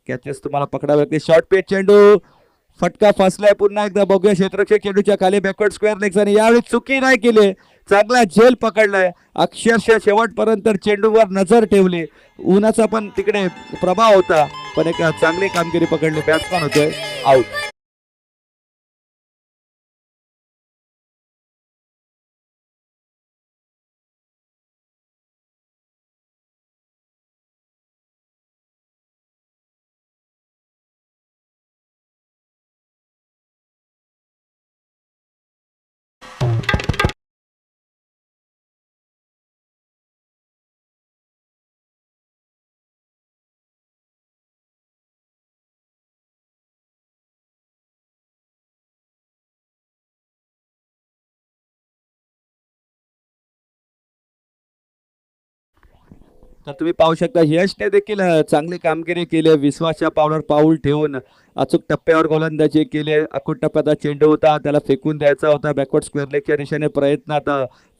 Catches तुम्हाला पकडावे लागते. शॉर्ट पेच चेंडू, फटका फसलाय. पुन्हा एकदा बघूया, क्षेत्ररक्षक चेंडूच्या खाली बॅकवर्ड स्क्वेअर लेग्स, आणि यावेळी चुकी नाही केली, चांगला झेल पकडलाय. अक्षरशः शेवटपर्यंत चेंडूवर नजर ठेवली. उन्हाचा पण तिकडे प्रभाव होता, पण एक चांगली कामगिरी पकडली. बॅट्समॅन होतोय आउट. तर तुम्ही पाहू शकता यशने देखील चांगली कामगिरी केली. विश्वासच्या पावलावर पाऊल ठेवून अचूक टप्प्यावर गोलंदाजी केली. अचूक टप्प्याचा चेंडू होता, त्याला फेकून द्यायचा होता. बॅकवर्ड स्क्वेअर लेगच्या दिशेने प्रयत्नात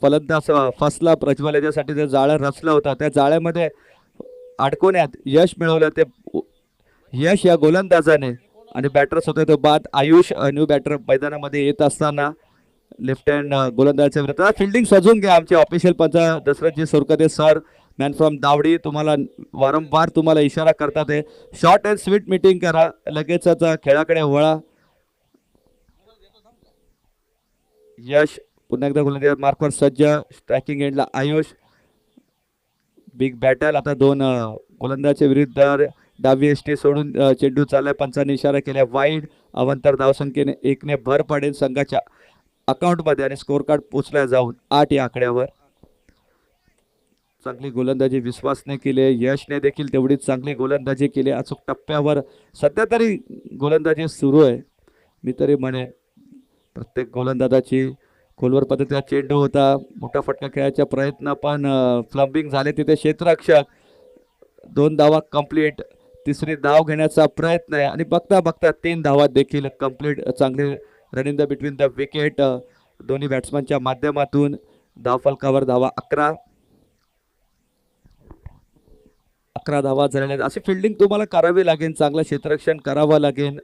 फलंदाज फसला. प्रज्वल याच्यासाठी जे जाळं रचलं होतं त्या जाळ्यामध्ये अडकवण्यात यश मिळवलं ते यश या गोलंदाजाने. आणि बॅटर्स होते तो बाद आयुष, न्यू बॅटर मैदानामध्ये येत असताना लेफ्ट हँड गोलंदाजाच्या विरोधात. फिल्डिंग सजून घ्या. आमचे ऑफिशियल पंच दशरथजी सुरकते सर, मॅन फ्रॉम दावडी, तुम्हाला वारंवार तुम्हाला इशारा करतात. शॉर्ट अँड स्वीट मीटिंग करा, लगेचच खेळाकडे वळा. यश पुन्हा एकदा गोलंदाज मार्कवर सज्ज. स्ट्रायकिंग एंडला आयुष. बिग बॅटल आता दोन गोलंदाजाच्या विरुद्ध. डावी एसटी सोडून चेंडू चाललाय. पंचांनी इशारा केला वाईड. अवंतर धावसंख्येने 1ने भर पडेल संघाच्या अकाउंटमध्ये आणि स्कोर कार्ड पोचला जाऊन 8 या आकड्यावर. चांगली गोलंदाजी विश्वासने केली. यशने देखील तेवढीच चांगली गोलंदाजी केली. अचूक टप्प्यावर सध्या तरी गोलंदाजी सुरू आहे. मी तरी म्हणे प्रत्येक गोलंदाजाची खोलवर पद्धतीचा चेंडू होता. मोठा फटका खेळायचा प्रयत्न, पण फ्लंबिंग झाले तिथे. क्षेत्ररक्षक 2 धावा कंप्लीट. तिसरी धाव घेण्याचा प्रयत्न आहे आणि बघता बघता 3 धावा देखील कंप्लीट. चांगली running the between the wicket दोन्ही बॅट्समनच्या माध्यमातून. धावफलकावर धावा 11 धावा झालेल्या आहेत. अशी फिल्डिंग तुम्हाला करावी लागेल, चांगलं क्षेत्ररक्षण करावं लागेल.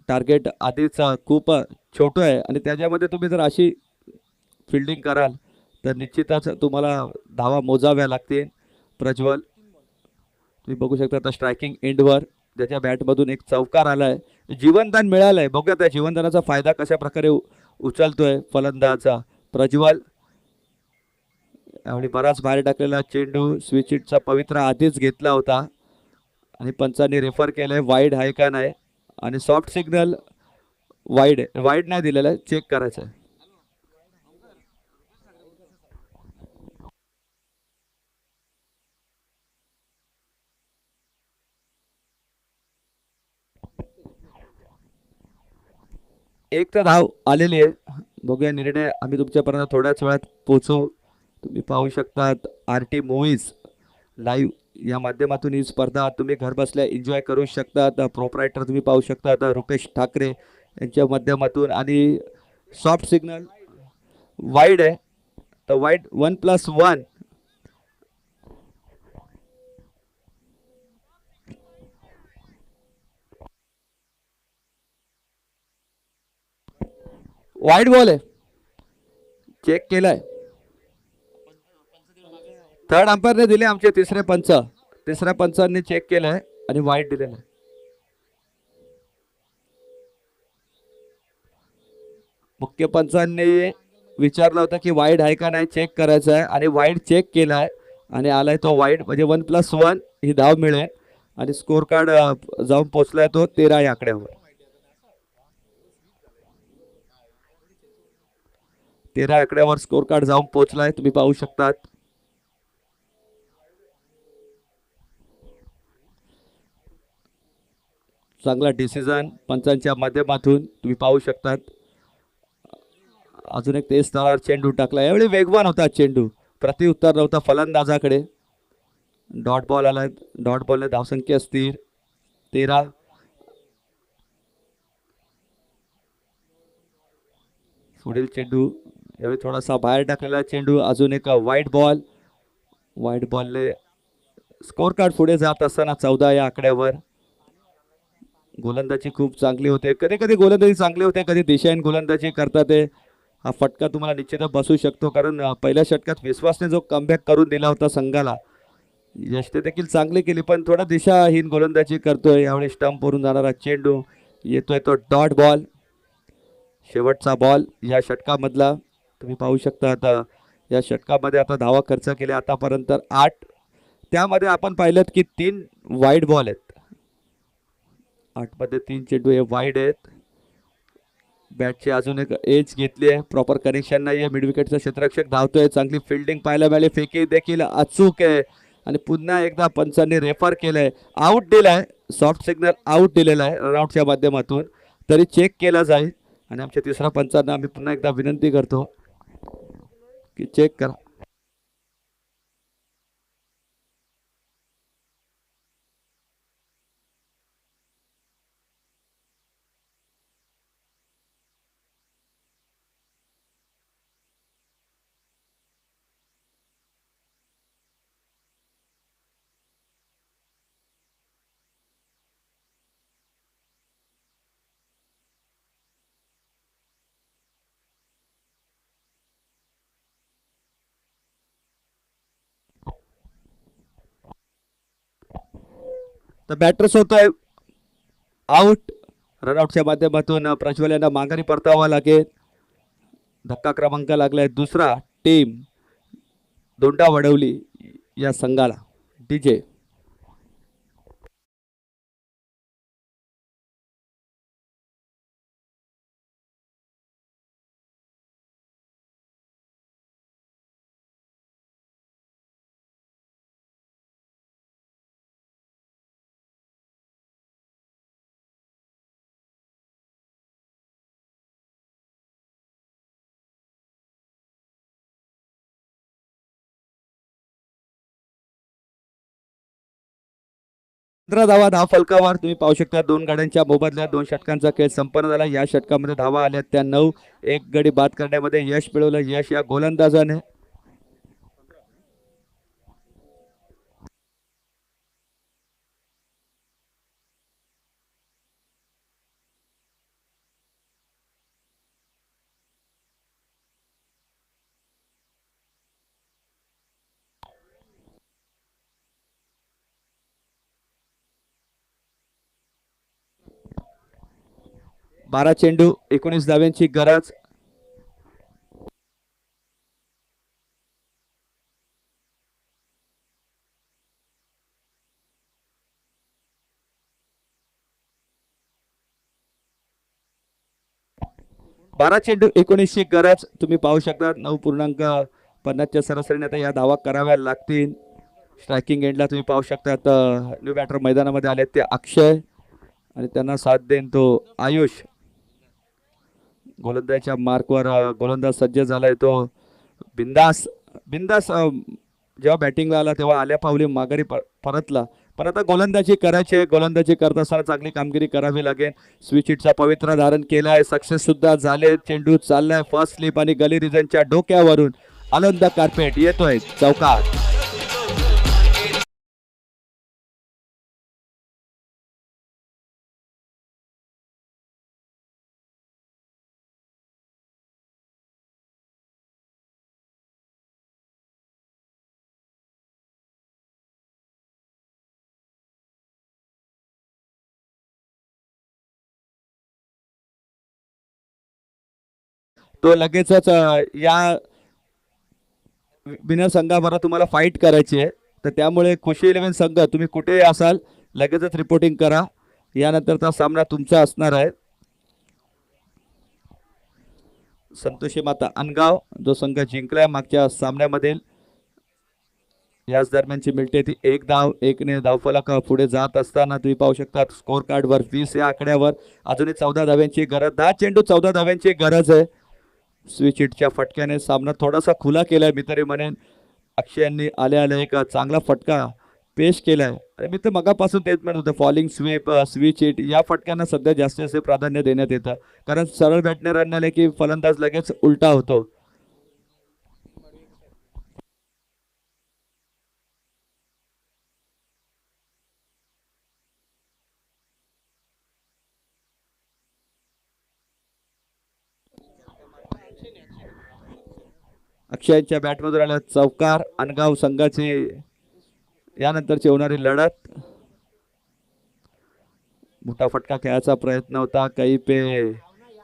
टार्गेट आधीच खूप छोटं आहे आणि त्याच्यामध्ये तुम्ही जर अशी फिल्डिंग कराल तर निश्चितच तुम्हाला धावा मोजाव्या लागतील. प्रज्वल तुम्ही बघू शकता आता स्ट्रायकिंग एंडवर ज्याच्या बॅटमधून एक चौकार आला आहे, जीवनदान मिळालं आहे. बघूया त्या जीवनदानाचा फायदा कशा प्रकारे उचलतोय फलंदाजा प्रज्वल. यावेळी बराच बाहेर टाकलेला चेंडू स्विच हिटचा पवित्रा आधीच घेतला होता आणि पंचांनी रेफर केलंय वाईड आहे का नाही, आणि सॉफ्ट सिग्नल वाईड नाही दिलेला आहे, चेक करायचं आहे. एक तर धाव आलेली आहे. बघूया निर्णय आम्ही तुमच्यापर्यंत थोड्याच वेळात पोहोचवू. तुम्ही पाहू शकतात RT मूव्हीज लाईव्ह या माध्यमातून ही स्पर्धा तुम्ही घर बसल्या एन्जॉय करू शकतात. प्रोप्रायटर तुम्ही पाहू शकतात रुपेश ठाकरे यांच्या माध्यमातून. आणि सॉफ्ट सिग्नल वाईड आहे तर वाईड 1+1. वाईड बॉल आहे, चेक केलाय. थर्ड अंपायरने दिले आमचे तिसऱ्या पंचांनी चेक केलंय आणि वाईड दिलेलं आहे. मुख्य पंचांनी विचारलं होतं की वाईड आहे का नाही चेक करायचं आहे आणि वाईड चेक केलाय आणि आलाय तो वाईड म्हणजे 1+1 ही धाव मिळेल आणि स्कोर कार्ड जाऊन पोहोचलाय तो 13 या आकड्यावर. 13 आकड्यावर स्कोर कार्ड जाऊन पोहोचलाय तुम्ही पाहू शकतात. चांगला डिसिजन पंचांच्या माध्यमातून तुम्ही पाहू शकतात. अजून एक तेज तरार चेंडू टाकला यावेळी वेगवान होता चेंडू प्रतिउत्तर नव्हता फलंदाजाकडे. डॉट बॉल आला डॉट बॉलने धावसंख्या स्थिर 13. पुढील चेंडू यावेळी थोडासा बाहेर टाकलेला चेंडू अजून एक वाईट बॉलने स्कोर कार्ड पुढे जात असताना 14 या आकड्यावर. गोलंदाजी खूप चांगली होते कधी कधी गोलंदाजी चांगली होते कधी दिशाहीन गोलंदाजी करतात ते. हा फटका तुम्हाला निश्चितच बसू शकतो कारण पहिल्या षटकात विश्वासने जो कमबॅक करून दिला होता संघाला यष्टी देखील चांगली केली पण थोडा दिशाहीन गोलंदाजी करतोय. यावेळी स्टंप वरून जाणारा चेंडू येतोय तो डॉट बॉल. शेवटचा बॉल या षटकामधला तुम्ही पाहू शकता. आता या षटकामध्ये आता धावा खर्च केल्या आतापर्यंत 8. त्यामध्ये आपण पाहिलं की 3 वाईड बॉल आहेत. 8 मध्ये 3 चेंडू हे वाईड आहेत. बॅटची अजून एक एज घेतली आहे प्रॉपर कनेक्शन नाही आहे. मिड विकेटचा क्षेत्ररक्षक धावतोय चांगली फिल्डिंग पाहायला मिळाली फेकी देखील अचूक आहे आणि पुन्हा एकदा पंचांनी रेफर केलंय आउट दिलाय सॉफ्ट सिग्नल आउट दिलेला आहे रनआउटच्या माध्यमातून तरी चेक केला जाईल आणि आमच्या तिसऱ्या पंचांना आम्ही पुन्हा एकदा विनंती करतो की चेक करा. तर बॅटर्स होतोय आउट. रनआउटच्या माध्यमातून प्रज्वल यांना माघारी परतावा लागेल. धक्का क्रमांक लागलाय दुसरा टीम दोंडा वडवली या संघाला. डीजे 15 धावा धाव फलकावर तुम्ही पाहू शकता. 2 गाड्यांच्या मोबदल्यात 2 षटकांचा खेळ संपन्न झाला. या षटकामध्ये धावा आल्या त्या 9. एक गडी बाद करण्यामध्ये यश मिळवलं. यश या गोलंदाजाने बारा चेंडू 19 धाव्यांची गरज. बारा चेंडू 19 ची गरज तुम्ही पाहू शकता. 9.50च्या सरासरीने आता या धावा कराव्या लागतील. स्ट्रायकिंग एंडला तुम्ही पाहू शकता न्यू बॅटर मैदानामध्ये आले ते अक्षय आणि त्यांना साथ देईन तो आयुष. गोलंदाजच्या मार्कवर गोलंदाज सज्ज झालाय तो बिंदास. बिंदास जेव्हा बॅटिंगला आला तेव्हा आल्या पावली माघारी परतला पण आता गोलंदाजी करायची आहे. गोलंदाजी करत असताना चांगली कामगिरी करावी लागेल. स्विच हिटचा पवित्रा धारण केलाय सक्सेस सुद्धा झाले. चेंडू चाललाय फर्स्ट स्लिप आणि गली रिजनच्या डोक्यावरून आनंद कार्पेट येतोय चौकात. तो लगेचच या विनर संघाबरोबर तुम्हाला फाईट करायची आहे. तर त्यामुळे खुशी 11 संघ तुम्ही कुठेही असाल लगेचच रिपोर्टिंग करा. यानंतरचा सामना तुमचा असणार आहे. संतोषी माता अनगाव जो संघ जिंकलाय मागच्या सामन्यामध्ये, याच दरम्यानची मिळते ती 1 धाव 1ने धावफलक पुढे जात असताना तुम्ही पाहू शकता स्कोर कार्डवर 20 या आकड्यावर अजूनही 14 धाव्यांची गरज. 10 चेंडू 14 धाव्यांची गरज आहे. स्विच हिटच्या फटक्याने सामना थोडासा खुला केलाय. मी तरी म्हणेन अक्षय यांनी आले आले एक चांगला फटका पेश केलाय. आणि मी तर मगापासून तेच म्हणत होतो फॉलिंग स्वीप स्विच हिट या फटक्यांना सध्या जास्त असे प्राधान्य देण्यात येतं. कारण सरळ बॅटने रन आले की फलंदाज लगेच उलटा होतो. अक्षयच्या बॅटमधून आला चौकार. अनगाव संघाची यानंतरची होणारी लढत. मोठा फटका खेळायचा प्रयत्न होता. कहीं पे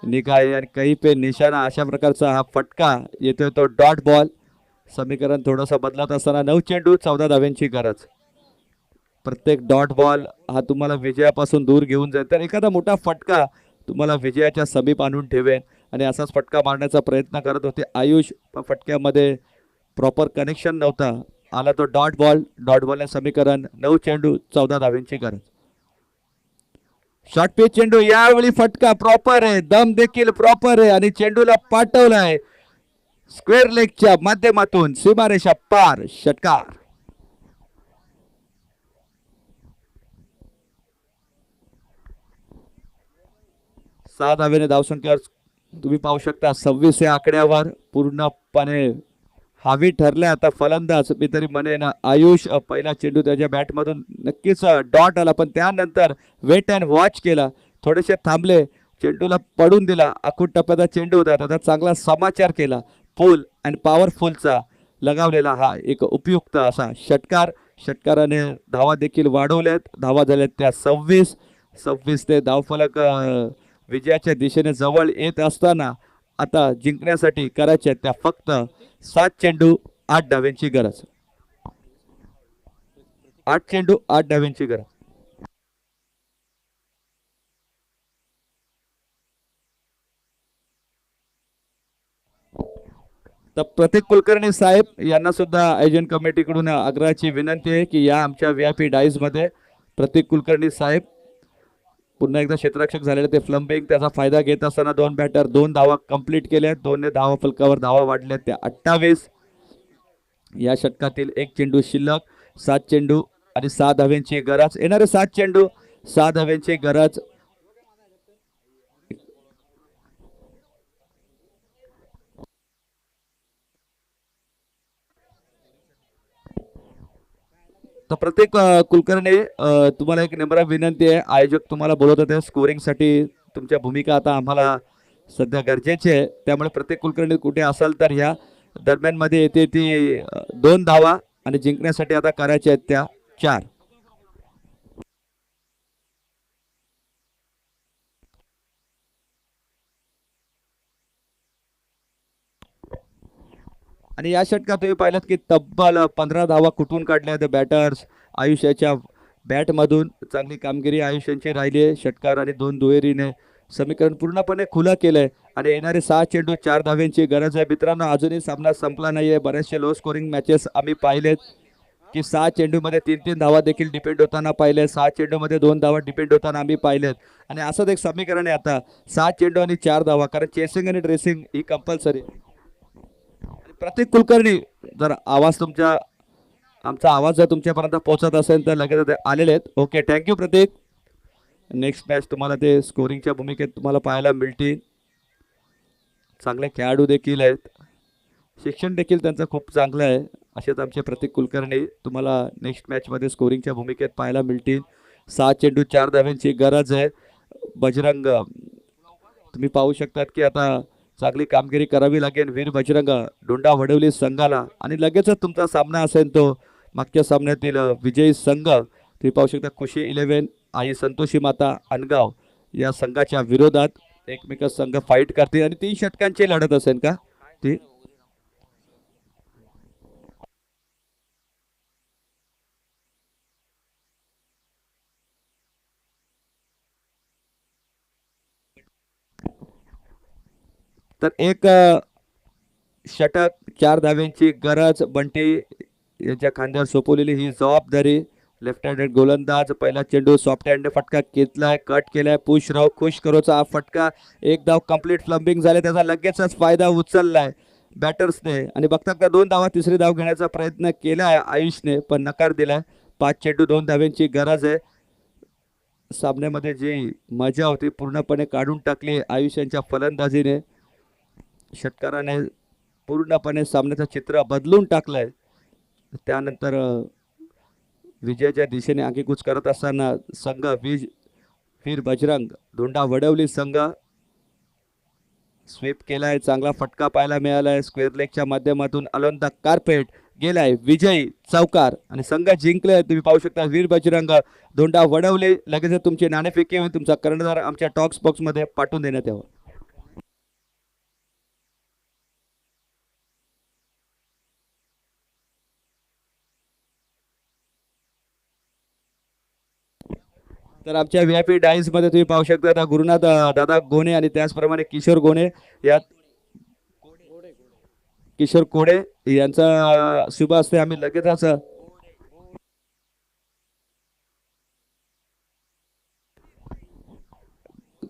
निगाहे आणि कहीं पे निशाणा अशा प्रकारचा हा फटका येतोय. तो डॉट बॉल. समीकरण थोडंसं बदलत असताना 9 चेंडू 14 धाव्यांची गरज. प्रत्येक डॉट बॉल हा तुम्हाला विजयापासून दूर घेऊन जाईल. तर एखादा मोठा फटका तुम्हाला विजयाच्या समीप आणून ठेवेल. आणि असाच फटका मारण्याचा प्रयत्न करत होते आयुष. फटक्यामध्ये प्रॉपर कनेक्शन नव्हता. आला तो डॉट बॉल. डॉट बॉलने समीकरण 9 चेंडू 14 धाव्यांची गरज. शॉर्ट पिच चेंडू. यावेळी फटका प्रॉपर आहे. दम देखील प्रॉपर आहे आणि चेंडूला पाठवलाय स्क्वेअर लेगच्या माध्यमातून सीमारेषा पार. षटकार. सहा धावेने धावसंख्येवर तुम्ही पाहू शकता 26 या आकड्यावर पूर्णपणे हावी ठरले आता फलंदाज. मी तरी म्हणेन आयुष. पहिला चेंडू त्याच्या बॅटमधून नक्कीच डॉट आला पण त्यानंतर वेट अँड वॉच केला. थोडेसे थांबले. चेंडूला पडून दिला. आखूड टप्प्याचा चेंडू होता. त्याचा चांगला समाचार केला. फुल अँड पॉवरफुलचा लगावलेला हा एक उपयुक्त असा षटकार. षटकाराने धावा देखील वाढवल्यात. धावा झाल्यात त्या 26 ते धावफलक विजयाच्या दिशेने जवळ येत असताना आता जिंकण्यासाठी करायच्या त्या फक्त 7 चेंडू 8 धाव्यांची गरज. 8 चेंडू 8 धाव्यांची गरज. तर प्रतीक कुलकर्णी साहेब यांना सुद्धा आयोजन कमिटीकडून आग्रहाची विनंती आहे की या आमच्या VIP डाईज मध्ये प्रतीक कुलकर्णी साहेब पुन्हा एकदा क्षेत्ररक्षक झालेले ते फ्लम्बिंग त्याचा फायदा घेत असताना 2 बॅटर 2 धावा कंप्लीट केल्या. 2ने धावा फलकावर धावा वाढल्या त्या 28. या षटकातील 1 चेंडू शिल्लक. 7 चेंडू आणि 6 धाव्यांची गरज. येणारे 7 चेंडू 6 धाव्यांची गरज. तर प्रत्येक कुलकर्णी तुम्हाला एक नम्र विनंती आहे. आयोजक तुम्हाला बोलत होते स्कोरिंगसाठी तुमच्या भूमिका आता आम्हाला सध्या गरजेची आहे. त्यामुळे प्रत्येक कुलकर्णी कुठे असाल तर ह्या दरम्यानमध्ये येते ती 2 धावा आणि जिंकण्यासाठी आता करायच्या आहेत त्या 4. आणि या षटकात तुम्ही पाहिलात की तब्बल 15 धावा कुठून काढल्या त्या बॅटर्स आयुष्याच्या बॅटमधून. चांगली कामगिरी आयुष्यांची राहिली आहे. षटकार आणि 2 दुहेरीने समीकरण पूर्णपणे खुला केलंय आणि येणारे 6 चेंडू 4 धाव्यांची गरज आहे. मित्रांनो अजूनही सामना संपला नाहीये. बरेचसे लो स्कोरिंग मॅचेस आम्ही पाहिलेत की 6 चेंडूमध्ये 3-3 धावा देखील डिपेंड होताना पाहिले. 6 चेंडूमध्ये 2 धावा डिपेंड होताना आम्ही पाहिलेत. आणि असंच एक समीकरण आहे आता 6 चेंडू आणि 4 धावा. कारण चेसिंग आणि ड्रेसिंग ही कंपल्सरी. प्रतीक कुलकर्णी जर आवाज तुमच्या आमचा आवाज जर तुमच्यापर्यंत पोहोचत असेल तर लगेच आलेले आहेत. ओके थँक्यू प्रतीक. नेक्स्ट मॅच तुम्हाला ते स्कोरिंगच्या भूमिकेत तुम्हाला पाहायला मिळतील. चांगले खेळाडू देखील आहेत. शिक्षण देखील त्यांचं खूप चांगलं आहे. असेच आमचे प्रतीक कुलकर्णी तुम्हाला नेक्स्ट मॅचमध्ये स्कोरिंगच्या भूमिकेत पाहायला मिळतील. 6 चेंडू 4 धाव्यांची गरज आहे. बजरंग तुम्ही पाहू शकतात की आता चांगली कामगिरी करावी लागेल वीर बजरंग डोंडा वडवली संघाला. आणि लगेचच तुमचा सामना असेल तो मागच्या सामन्यातील विजयी संघ तुम्ही पाहू शकता खुशी 11 आई संतोषी माता अनगाव या संघाच्या विरोधात. एकमेक संघ फाईट करतील आणि 3 षटकांची लढत असेल का ती? तर एक षटक 4 धाव्यांची गरज बंटी यांच्या खांद्यावर सोपवलेली ही जबाबदारी. लेफ्ट हँडेड गोलंदाज पहिला चेंडू सॉफ्ट हँड फटका घेतलाय, कट केलाय. पुशराव खुश करोचा हा फटका, एक धाव कंप्लीट फ्लम्बिंग झाले, त्याचा लगेचच फायदा उचललाय बॅटर्सने आणि बघता 2 धावा तिसरी धाव घेण्याचा प्रयत्न केलाय आयुषने पण नकार दिलाय. 5 चेंडू 2 धाव्यांची गरज आहे. सामन्यामध्ये जी मजा होती पूर्णपणे काढून टाकली आयुष यांच्या फलंदाजीने. षटकाराने पूर्णपणे सामन्याचं चित्र बदलून टाकलंय. त्यानंतर विजयाच्या दिशेने आगेकूच करत असताना संघ वीर बजरंग धोंडा वडवली संघ स्वीप केलाय. चांगला फटका पाहायला मिळालाय स्क्वेअर लेगच्या माध्यमातून. अलॉन द कार्पेट गेलाय विजयी चौकार आणि संघ जिंकलाय. तुम्ही पाहू शकता वीर बजरंग धोंडा वडवले. लगेच तुमची नाणेफेकी तुमचा कर्णधार आमच्या टॉक्स बॉक्स मध्ये पाठवून देण्यात यावं. तर आमच्या व्हीआयपी डाईन्स मध्ये तुम्ही पाहू शकता आता गुरुनाथ दादा गोणे आणि त्याचप्रमाणे किशोर गोणे यात किशोर कोडे यांचा शुभ असते. आम्ही लगेचच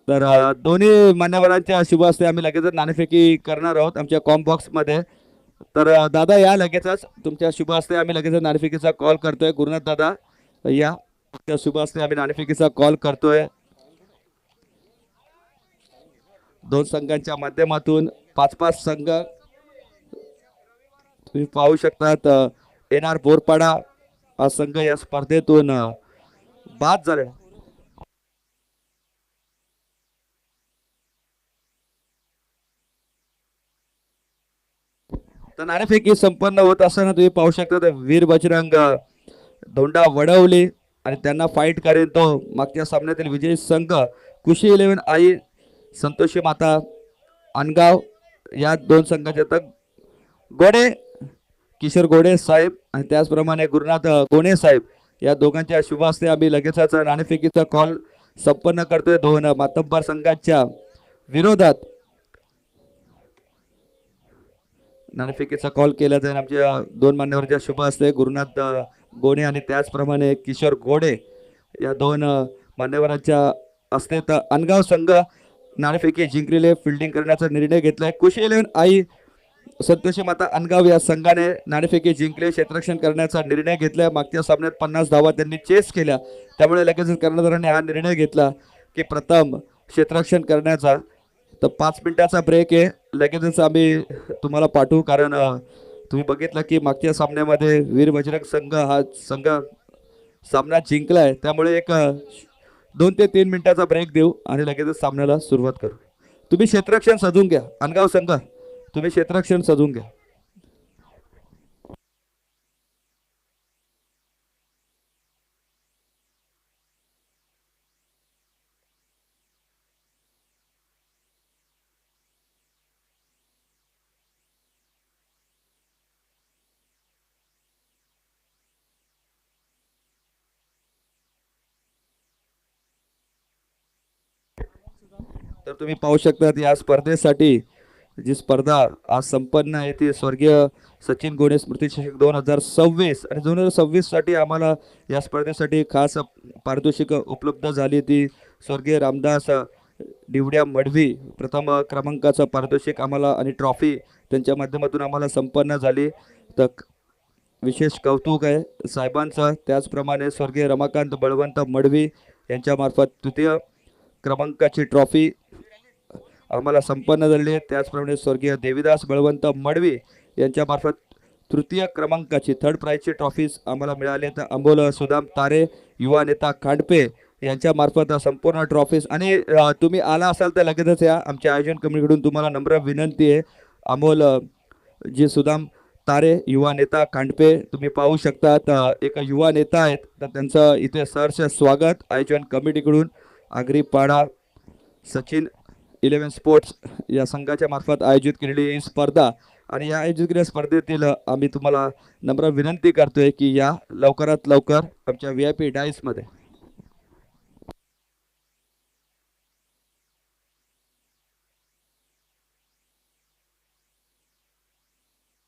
तर दोन्ही मान्यवरांच्या शुभ असते आम्ही लगेचच नाणेफेकी करणार आहोत आमच्या कॉम बॉक्स मध्ये. तर दादा या लगेचच तुमच्या शुभ असते आम्ही लगेच नाणेफेकीचा कॉल करतोय. गुरुनाथ दादा या शुभ असते आम्ही नाणेफेकीचा कॉल करतोय. 2 संघांच्या माध्यमातून 5-5 संघ तुम्ही पाहू शकतात. एनआर बोरपाडा हा संघ या स्पर्धेतून बाद झाले. तर नाणेफेकी संपन्न होत असताना तुम्ही पाहू शकता वीर बजरंग धोंडा वडवली आणि त्यांना फाईट करेल तो मागच्या सामन्यातील विजयी संघ कुशी 11 आई संतोषी माता अनगाव. या 2 संघाचे तर गोडे किशोर गोडे साहेब आणि त्याचप्रमाणे गुरुनाथ गोणे साहेब या दोघांच्या शुभ असते आम्ही लगेचच नाणेफेकीचा कॉल संपन्न करतोय. 2 मातब्बर संघाच्या विरोधात नाणेफेकीचा कॉल केला जाईल. आमच्या 2 मान्यवरांच्या शुभ असते गुरुनाथ गोणे आणि त्याचप्रमाणे किशोर गोडे या 2 मान्यवरांच्या असते. तर अनगाव संघ नाणेफेकी जिंकलेले फिल्डिंग करण्याचा निर्णय घेतलाय. कुशी 11 आई संतोषी माता अनगाव या संघाने नाणेफेकी जिंकले क्षेत्ररक्षण करण्याचा निर्णय घेतलाय. मागच्या सामन्यात 50 धावा त्यांनी चेस केल्या त्यामुळे लगेचच कर्णधारांनी हा निर्णय घेतला की प्रथम क्षेत्ररक्षण करण्याचा. तर 5 मिनिटाचा ब्रेक आहे लगेचच आम्ही तुम्हाला पाठवू कारण तुम्ही बघितलं की मागच्या सामन्यामध्ये वीर बजरंग संघ हा संघ सामना जिंकलाय त्यामुळे एक 2 ते 3 मिनिटाचा ब्रेक देऊ आणि लगेचच सामन्याला सुरुवात करू. तुम्ही क्षेत्ररक्षण सजून घ्या अनगाव संघ तुम्ही क्षेत्ररक्षण सजून घ्या. तर तुम्ही पाहू शकता या स्पर्धेसाठी जी स्पर्धा आज संपन्न आहे ती स्वर्गीय सचिन गोणे स्मृती चषक 2026 आणि 2026 साठी आम्हाला या स्पर्धेसाठी खास पारितोषिक उपलब्ध झाली. ती स्वर्गीय रामदास डिवड्या मडवी प्रथम क्रमांकाचं पारितोषिक आम्हाला आणि ट्रॉफी त्यांच्या माध्यमातून आम्हाला संपन्न झाली. तर विशेष कौतुक आहे साहेबांचं. त्याचप्रमाणे स्वर्गीय रमाकांत बळवंत मडवी यांच्यामार्फत तृतीय क्रमांकाची ट्रॉफी आम्हाला संपन्न झाली आहे. त्याचप्रमाणे स्वर्गीय देवीदास बळवंत मडवी यांच्यामार्फत तृतीय क्रमांकाची 3rd प्राइजची ट्रॉफीज आम्हाला मिळाली. तर अमोल सुदाम तारे युवा नेता खांडपे यांच्यामार्फत संपूर्ण ट्रॉफीज आणि तुम्ही आला असाल तर लगेचच या आमच्या आयोजन कमिटीकडून तुम्हाला नम्र विनंती आहे. अमोल जी सुदाम तारे युवा नेता खांडपे तुम्ही पाहू शकतात एक युवा नेता आहेत तर त्यांचं इथे सहर्ष स्वागत आयोजन कमिटीकडून. आगरी पाडा सचिन 11 स्पोर्ट्स या संघाच्या मार्फत आयोजित केलेली ही स्पर्धा आणि या आयोजित केलेल्या स्पर्धेतील आम्ही तुम्हाला नम्र विनंती करतोय की या लवकरात लवकर आमच्या VIP डायसमध्ये